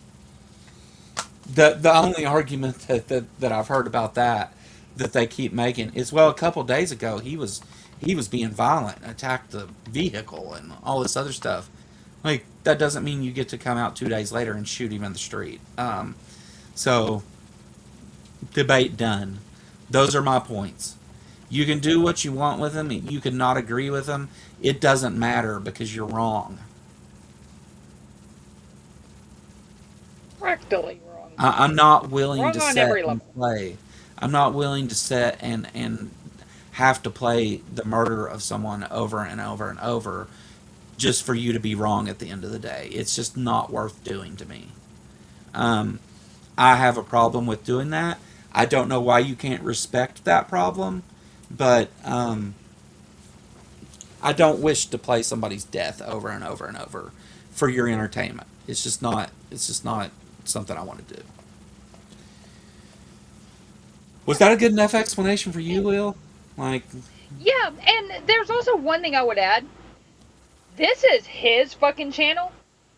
the only argument that I've heard about that they keep making is, well, a couple days ago he was being violent, attacked the vehicle and all this other stuff. Like that doesn't mean you get to come out 2 days later and shoot him in the street. So debate done. Those are my points. You can do what you want with them. You can not agree with them. It doesn't matter because you're wrong. Practically wrong. I'm not willing Wrong to on set every and level. play. I'm not willing to set and have to play the murder of someone over and over and over just for you to be wrong at the end of the day. It's just not worth doing to me. Um, I have a problem with doing that. I don't know why you can't respect that problem, but I don't wish to play somebody's death over and over and over for your entertainment. It's just not. It's just not something I want to do. Was that a good enough explanation for you, Will? Like, Yeah, and there's also one thing I would add. This is his fucking channel.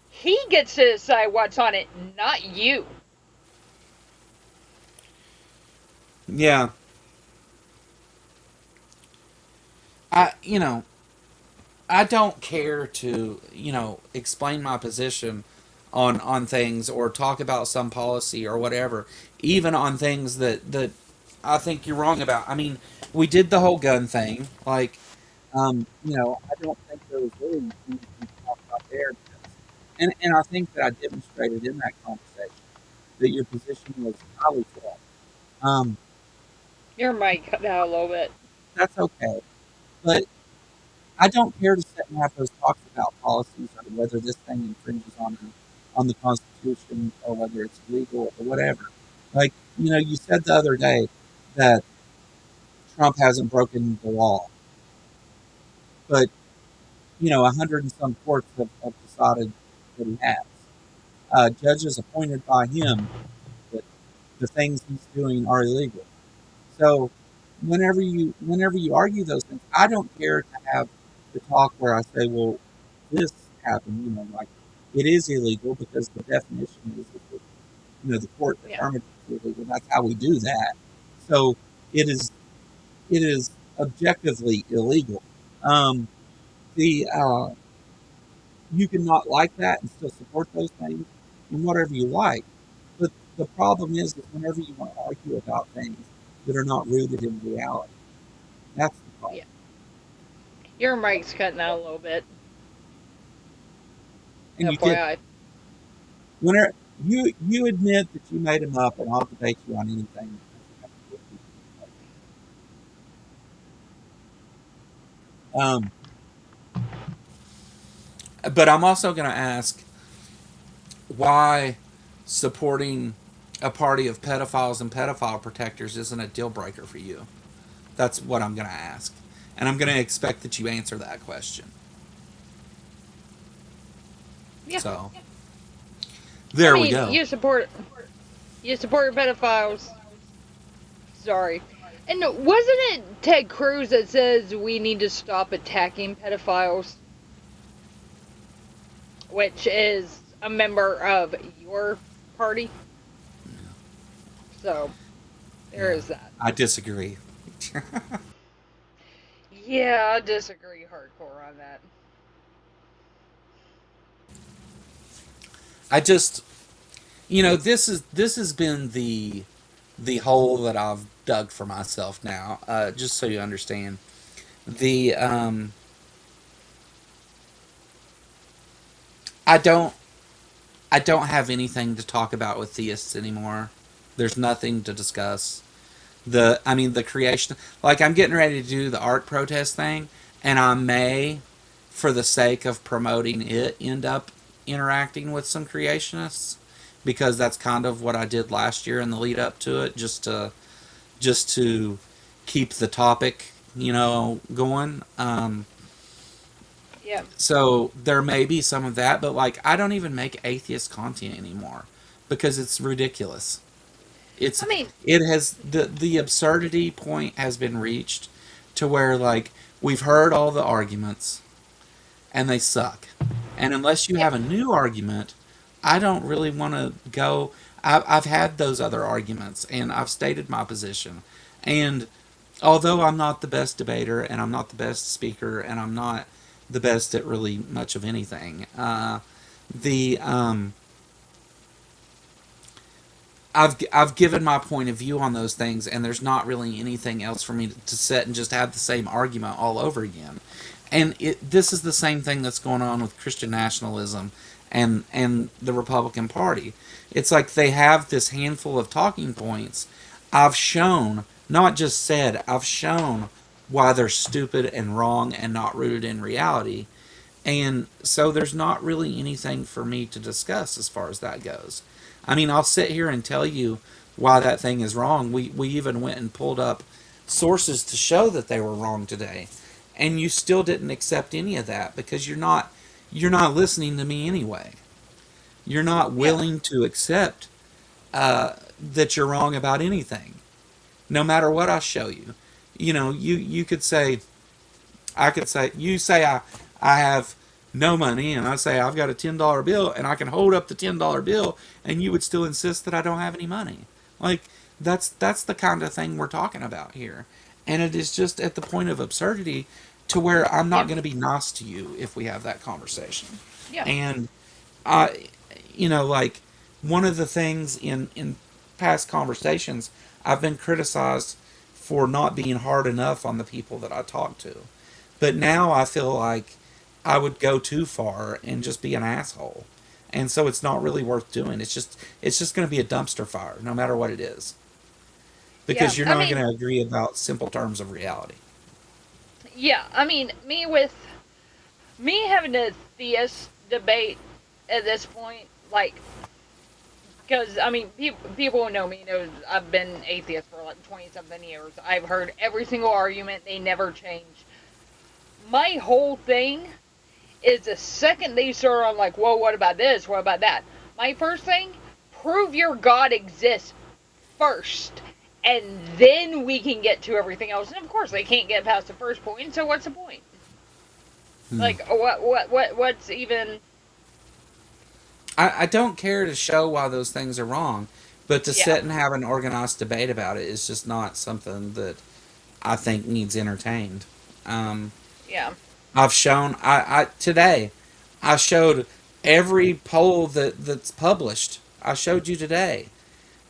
He gets to decide what's on it, not you. yeah, you know, I don't care to, explain my position on things or talk about some policy or whatever, even on things that I think you're wrong about. I mean, we did the whole gun thing. Like, I don't think there was really anything to talk about there. And I think that I demonstrated in that conversation that your position was highly flawed. Um, Your mic cut out a little bit. that's okay. But I don't care to sit and have those talks about policies or whether this thing infringes on the Constitution or whether it's legal or whatever. Like, you said the other day that Trump hasn't broken the law, but 100 and some courts have decided that he has. Judges appointed by him that the things he's doing are illegal. So whenever you argue those things, I don't care to have the talk where I say, well, this happened, like it is illegal because the definition is that the court Yeah. determined it's illegal. That's how we do that. So it is objectively illegal. The You can not like that and still support those things and whatever you like. But the problem is that whenever you want to argue about things that are not rooted in reality, that's the problem. Yeah. Your mic's cutting out a little bit. And you did. FYI. Whenever you admit that you made them up, and I'll debate you on anything. Um, but I'm also going to ask why supporting a party of pedophiles and pedophile protectors isn't a deal breaker for you. That's what I'm going to ask. And I'm going to expect that you answer that question. Yeah. So, there we go. You support pedophiles. Sorry. And wasn't it Ted Cruz that says we need to stop attacking pedophiles, which is a member of your party? So there Yeah, is that. I disagree. Yeah, I disagree hardcore on that. I just, this has been the hole that I've dug for myself now. Just so you understand, the I don't I don't have anything to talk about with theists anymore. There's nothing to discuss. The creation, like, I'm getting ready to do the art protest thing, and I may, for the sake of promoting it, end up interacting with some creationists, because that's kind of what I did last year in the lead up to it, just to keep the topic, going. Yeah. So there may be some of that, but, like, I don't even make atheist content anymore because it's ridiculous. I It's mean, it has the absurdity point has been reached to where, like, we've heard all the arguments and they suck. And unless you yeah. have a new argument, I don't really want to go. I've had those other arguments and I've stated my position. And although I'm not the best debater and I'm not the best speaker and I'm not the best at really much of anything, the I've given my point of view on those things, and there's not really anything else for me to sit and just have the same argument all over again. And this is the same thing that's going on with Christian nationalism and the Republican Party. It's like they have this handful of talking points. I've shown, not just said, I've shown why they're stupid and wrong and not rooted in reality. And so there's not really anything for me to discuss as far as that goes. I mean, I'll sit here and tell you why that thing is wrong. We even went and pulled up sources to show that they were wrong today. And you still didn't accept any of that because you're not listening to me anyway. You're not Yeah. willing to accept that you're wrong about anything, no matter what I show you. You could say, I could say, you say I have no money, and I say I've got a $10 bill, and I can hold up the $10 bill, and you would still insist that I don't have any money. Like, that's the kind of thing we're talking about here, and it is just at the point of absurdity to where I'm not Yeah. going to be nice to you if we have that conversation. Yeah. And I, like, one of the things in past conversations, I've been criticized for not being hard enough on the people that I talk to. But now I feel like I would go too far and just be an asshole. And so it's not really worth doing. It's just going to be a dumpster fire no matter what it is. Yeah. Because you're I not mean, going to agree about simple terms of reality. yeah. I mean, me having a theist debate at this point, like, because I mean, people who know me know I've been atheist for like 20 something years. I've heard every single argument; they never change. My whole thing is the second they start on like, whoa, what about this? What about that? My first thing, prove your God exists first, and then we can get to everything else. And of course, they can't get past the first point. So what's the point? Hmm. Like, what's even? I don't care to show why those things are wrong, but to Yeah, sit and have an organized debate about it is just not something that I think needs entertained. Um, yeah, I've shown I today I showed every poll that's published. I showed you today,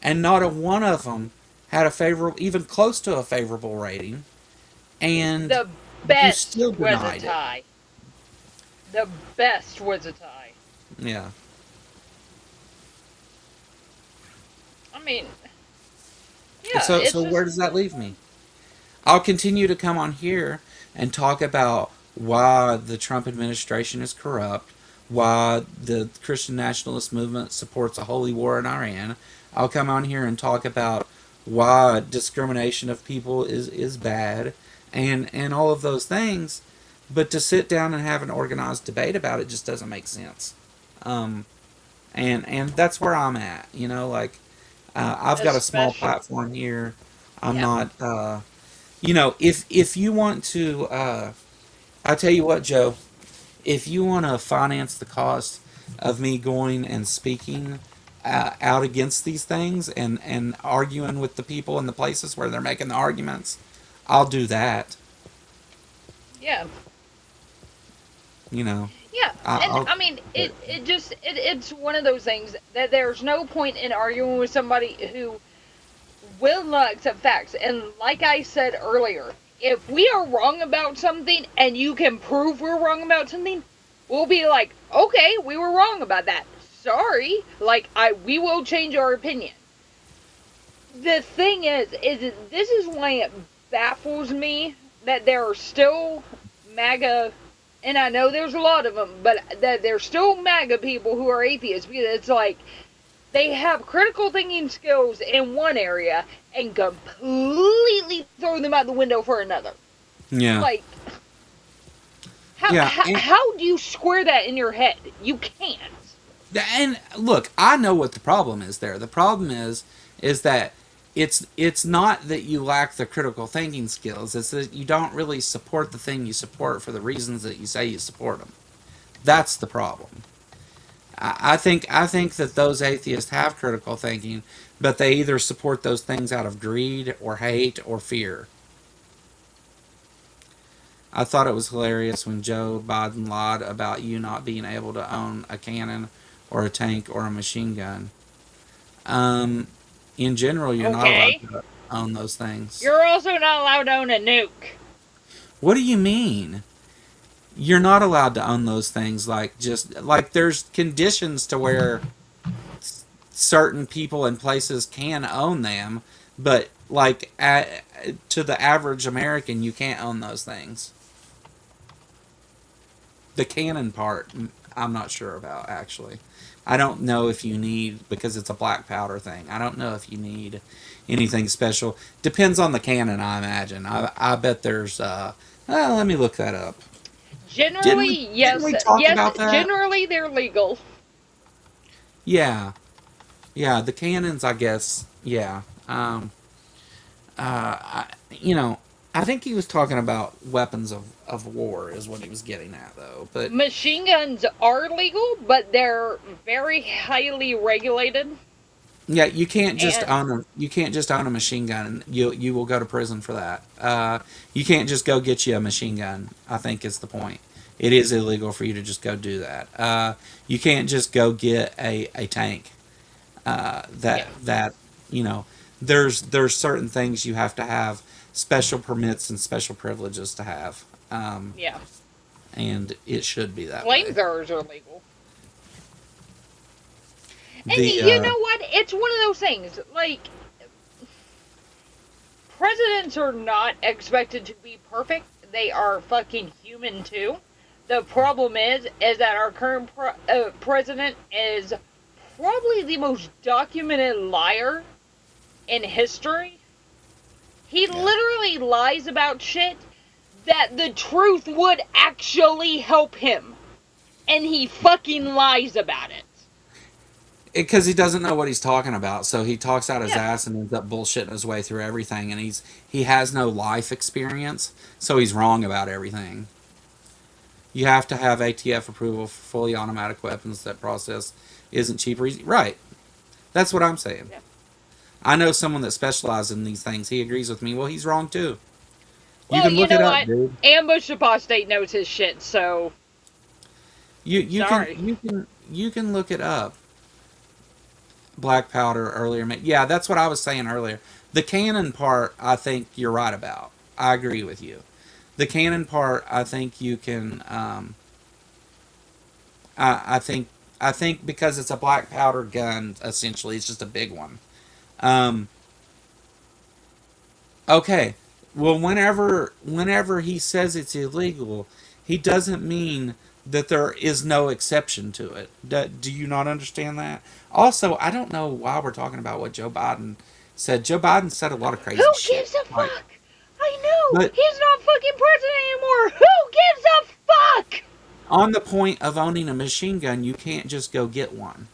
and not a one of them had a favorable, even close to a favorable rating, and the you best still was a denied it. tie. The best was a tie. Yeah. I mean, yeah, So it's where just does that leave me? I'll continue to come on here and talk about why the Trump administration is corrupt, why the Christian nationalist movement supports a holy war in Iran. I'll come on here and talk about why discrimination of people is bad and all of those things. But to sit down and have an organized debate about it just doesn't make sense. Um, and that's where I'm at. Like, I've got a small especially. platform here I'm Yeah. not. If you want to, I tell you what, Joe. If you want to finance the cost of me going and speaking out against these things and arguing with the people in the places where they're making the arguments, I'll do that. Yeah. You know, Yeah, and I'll. I mean, it's one of those things that there's no point in arguing with somebody who will not accept facts. And like I said earlier, if we are wrong about something and you can prove we're wrong about something, we'll be like, okay, we were wrong about that. Sorry, like we will change our opinion. The thing is this is why it baffles me that there are still MAGA, and I know there's a lot of them, but that there's still MAGA people who are atheists, because it's like they have critical thinking skills in one area and completely throw them out the window for another. Yeah. Like, how, Yeah. how, how do you square that in your head? You can't. And look, I know what the problem is there. The problem is that it's not that you lack the critical thinking skills. It's that you don't really support the thing you support for the reasons that you say you support them. That's the problem. I think that those atheists have critical thinking, but they either support those things out of greed or hate or fear. I thought it was hilarious when Joe Biden lied about you not being able to own a cannon or a tank or a machine gun. Um, in general, you're not allowed Okay. to own those things. You're also not allowed to own a nuke. What do you mean? You're not allowed to own those things. Like just like there's conditions to where certain people and places can own them, but to the average American, you can't own those things. The cannon part, I'm not sure about actually. I don't know if you need, because it's a black powder thing. I don't know if you need anything special. Depends on the cannon, I imagine. I bet there's. Let me look that up. Didn't we? Generally, Didn't yes. we talk Yes, about that? generally they're legal. Yeah, yeah. The cannons, I guess. Yeah. You know, I think he was talking about weapons of war, is what he was getting at, though. But Machine guns are legal, but they're very highly regulated. yeah, you can't just And own a machine gun. You will go to prison for that. You can't just go get you a machine gun. I think is the point. It is illegal for you to just go do that. You can't just go get a tank. yeah, That you know, there's certain things you have to have special permits and special privileges to have, yeah. and it should be that way. Flamethrowers are legal. And The you know what? It's one of those things. Like, presidents are not expected to be perfect. They are fucking human too. The problem is that our current president is probably the most documented liar in history. He yeah. literally lies about shit that the truth would actually help him. And he fucking lies about it. Because he doesn't know what he's talking about, so he talks out his Yeah. ass and ends up bullshitting his way through everything. And he has no life experience, so he's wrong about everything. You have to have ATF approval for fully automatic weapons. That process isn't cheap or easy. Right. That's what I'm saying. Yeah. I know someone that specializes in these things. He agrees with me. Well, he's wrong too. You Well, can you look it know up, what? dude. Ambush Apostate knows his shit, so You can sorry. you can look it up. Black powder earlier. Yeah, that's what I was saying earlier. The cannon part, I think you're right about. I agree with you. The cannon part, I think you can. I think because it's a black powder gun, essentially, it's just a big one. Um, okay. Well, whenever he says it's illegal, he doesn't mean that there is no exception to it. Do you not understand that? Also, I don't know why we're talking about what Joe Biden said. Joe Biden said a lot of Who crazy shit. gives a Like, fuck? I know but he's not fucking president anymore. Who gives a fuck? on the point of owning a machine gun, you can't just go get one.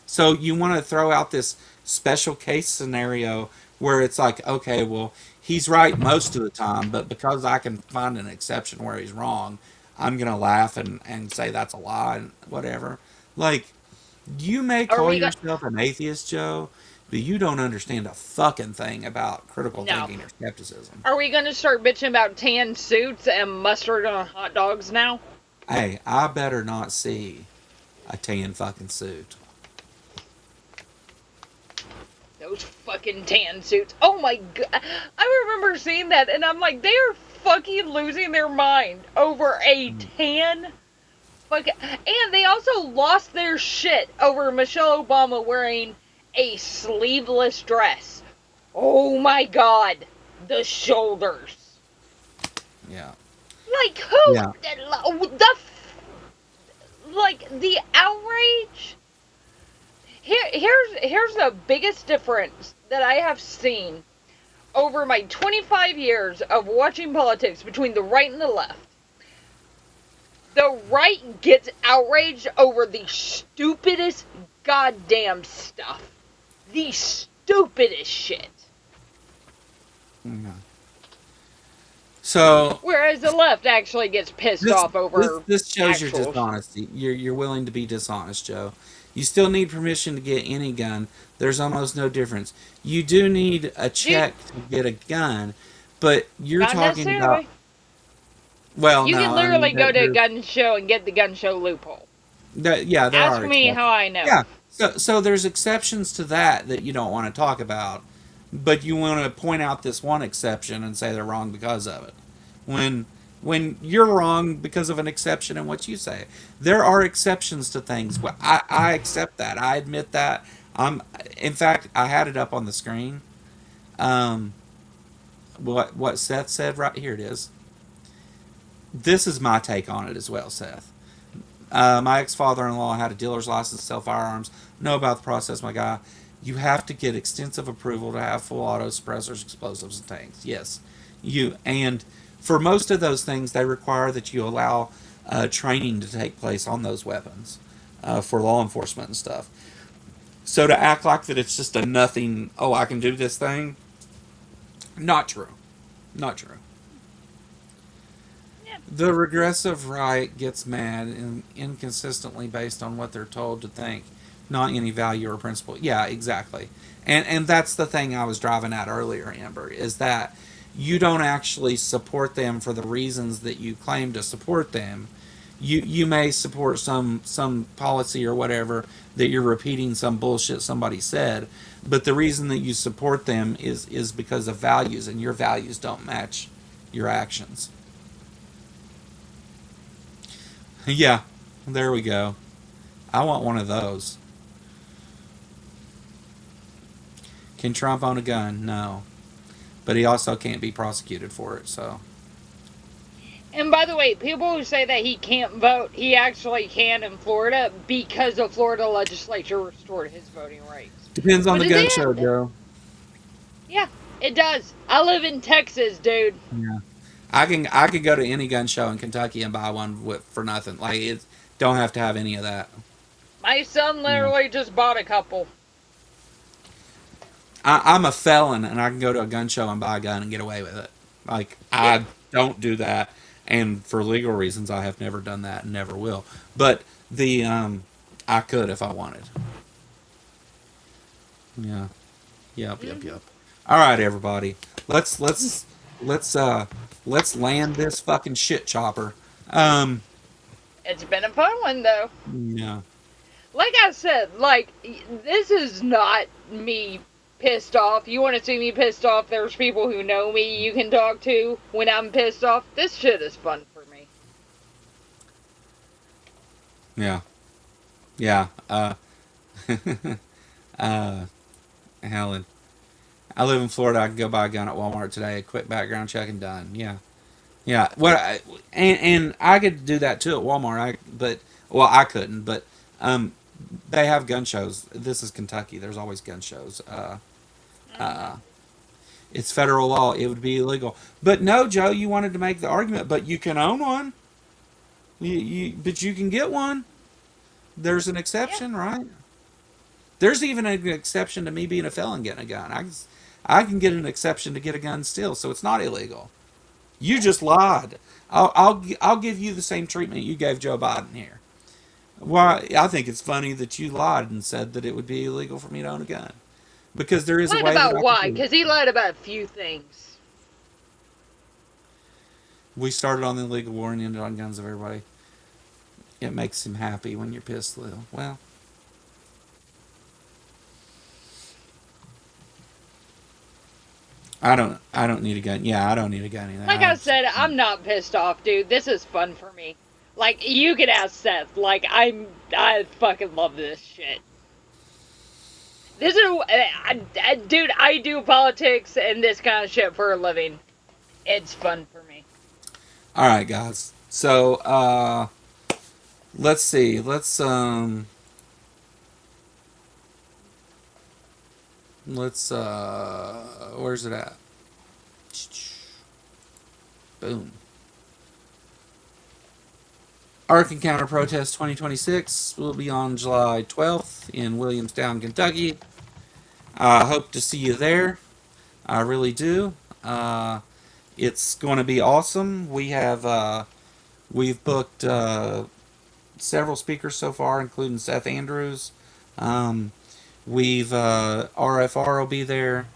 So you want to throw out this special case scenario where it's like, okay, well, he's right most of the time, but because I can find an exception where he's wrong, I'm gonna laugh and say that's a lie and whatever. Like, you may Are call we going? yourself an atheist, Joe, but you don't understand a fucking thing about critical No. thinking or skepticism. Are we gonna start bitching about tan suits and mustard on hot dogs now? Hey, I better not see a tan fucking suit. Those fucking tan suits. Oh my god. I remember seeing that and I'm like, they are fucking losing their mind over a tan fucking. And they also lost their shit over Michelle Obama wearing a sleeveless dress. Oh my god. The shoulders. Yeah. Like, who? Yeah. The outrage. Here's the biggest difference that I have seen over my 25 years of watching politics between the right and the left. The right gets outraged over the stupidest goddamn stuff. The stupidest shit. Yeah. So Whereas the left actually gets pissed off over this shows your actual. dishonesty. You're willing to be dishonest, Joe. You still need permission to get any gun. There's almost no difference. You do need a check to get a gun, but you're Not talking about. necessarily. Well, You no, can I literally mean, go to a gun show and get the gun show loophole. yeah, there Ask are me exceptions. how I know. Yeah, so there's exceptions to that you don't want to talk about, but you want to point out this one exception and say they're wrong because of it. When when you're wrong because of an exception in what you say, there are exceptions to things. Well, I accept that. I admit that. In fact, I had it up on the screen. Um, what Seth said right here it is. This is my take on it as well, Seth. My ex-father-in-law had a dealer's license to sell firearms. Know about the process, my guy. You have to get extensive approval to have full auto suppressors, explosives, and tanks. Yes, and for most of those things, they require that you allow training to take place on those weapons for law enforcement and stuff. So to act like that it's just a nothing. Oh, I can do this thing. Not true. Not true. Yeah. The regressive right gets mad and inconsistently based on what they're told to think, not any value or principle. Yeah, exactly. And that's the thing I was driving at earlier, Amber, is that you don't actually support them for the reasons that you claim to support them. You may support some policy or whatever that you're repeating some bullshit somebody said, but the reason that you support them is because of values, and your values don't match your actions. Yeah, there we go. I want one of those. Can Trump own a gun? No. But he also can't be prosecuted for it, so. And by the way, people who say that he can't vote, he actually can in Florida because the Florida legislature restored his voting rights. Depends on But the did they gun show, Joe. Yeah, it does. I live in Texas, dude. Yeah. I could go to any gun show in Kentucky and buy one for nothing. Like it don't have to have any of that. My son Yeah. literally just bought a couple. I'm a felon and I can go to a gun show and buy a gun and get away with it. Like Yeah. I don't do that, and for legal reasons I have never done that and never will. But the I could if I wanted. Yeah. Yep. All right, everybody. Let's land this fucking shit chopper. Um It's been a fun one, though. yeah. Like I said, this is not me pissed off. You want to see me pissed off? There's people who know me you can talk to when I'm pissed off. This shit is fun for me. Yeah. Yeah. Uh Helen. I live in Florida. I can go buy a gun at Walmart today. A quick background check and done. Yeah. Yeah. And I could do that too at Walmart. I couldn't, but they have gun shows. This is Kentucky. There's always gun shows. Uh it's federal law. It would be illegal. But no, Joe, you wanted to make the argument, but you can own one. But you can get one. There's an Yeah. exception, right? There's even an exception to me being a felon getting a gun. I can get an exception to get a gun still, so it's not illegal. You just lied. I'll give you the same treatment you gave Joe Biden here. Why? I think it's funny that you lied and said that it would be illegal for me to own a gun, because there is a Lied way that about I can why? do it. Because he lied about a few things. We started on the illegal war and ended on guns of everybody. It makes him happy when you're pissed, Lil. Well, I don't need a gun. Yeah, I don't need a gun either. Like I said, I'm not pissed off, dude. This is fun for me. Like, you can ask Seth. Like, I fucking love this shit. This is, dude, I do politics and this kind of shit for a living. It's fun for me. All right, guys. So, let's see. Let's where's it at? Boom. Arc Encounter Protest 2026 will be on July 12th in Williamstown, Kentucky. I hope to see you there. I really do. It's going to be awesome. We've booked several speakers so far, including Seth Andrews. We've RFR will be there.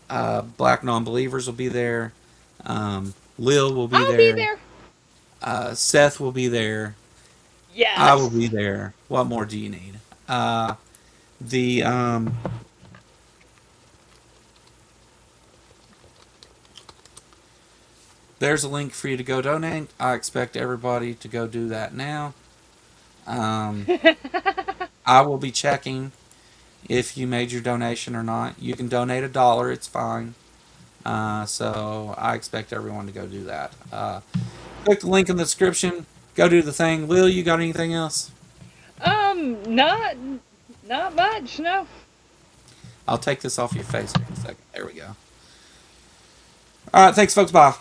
Black Non-Believers will be there. Lil will be I'll there. be there. Seth will be there. Yes. I will be there. What more do you need? The There's a link for you to go donate. I expect everybody to go do that now. I will be checking if you made your donation or not. You can donate $1. It's fine. So I expect everyone to go do that. Click the link in the description. Go do the thing. Lil, you got anything else? Not much, no. I'll take this off your face for a second. There we go. All right, thanks, folks. Bye.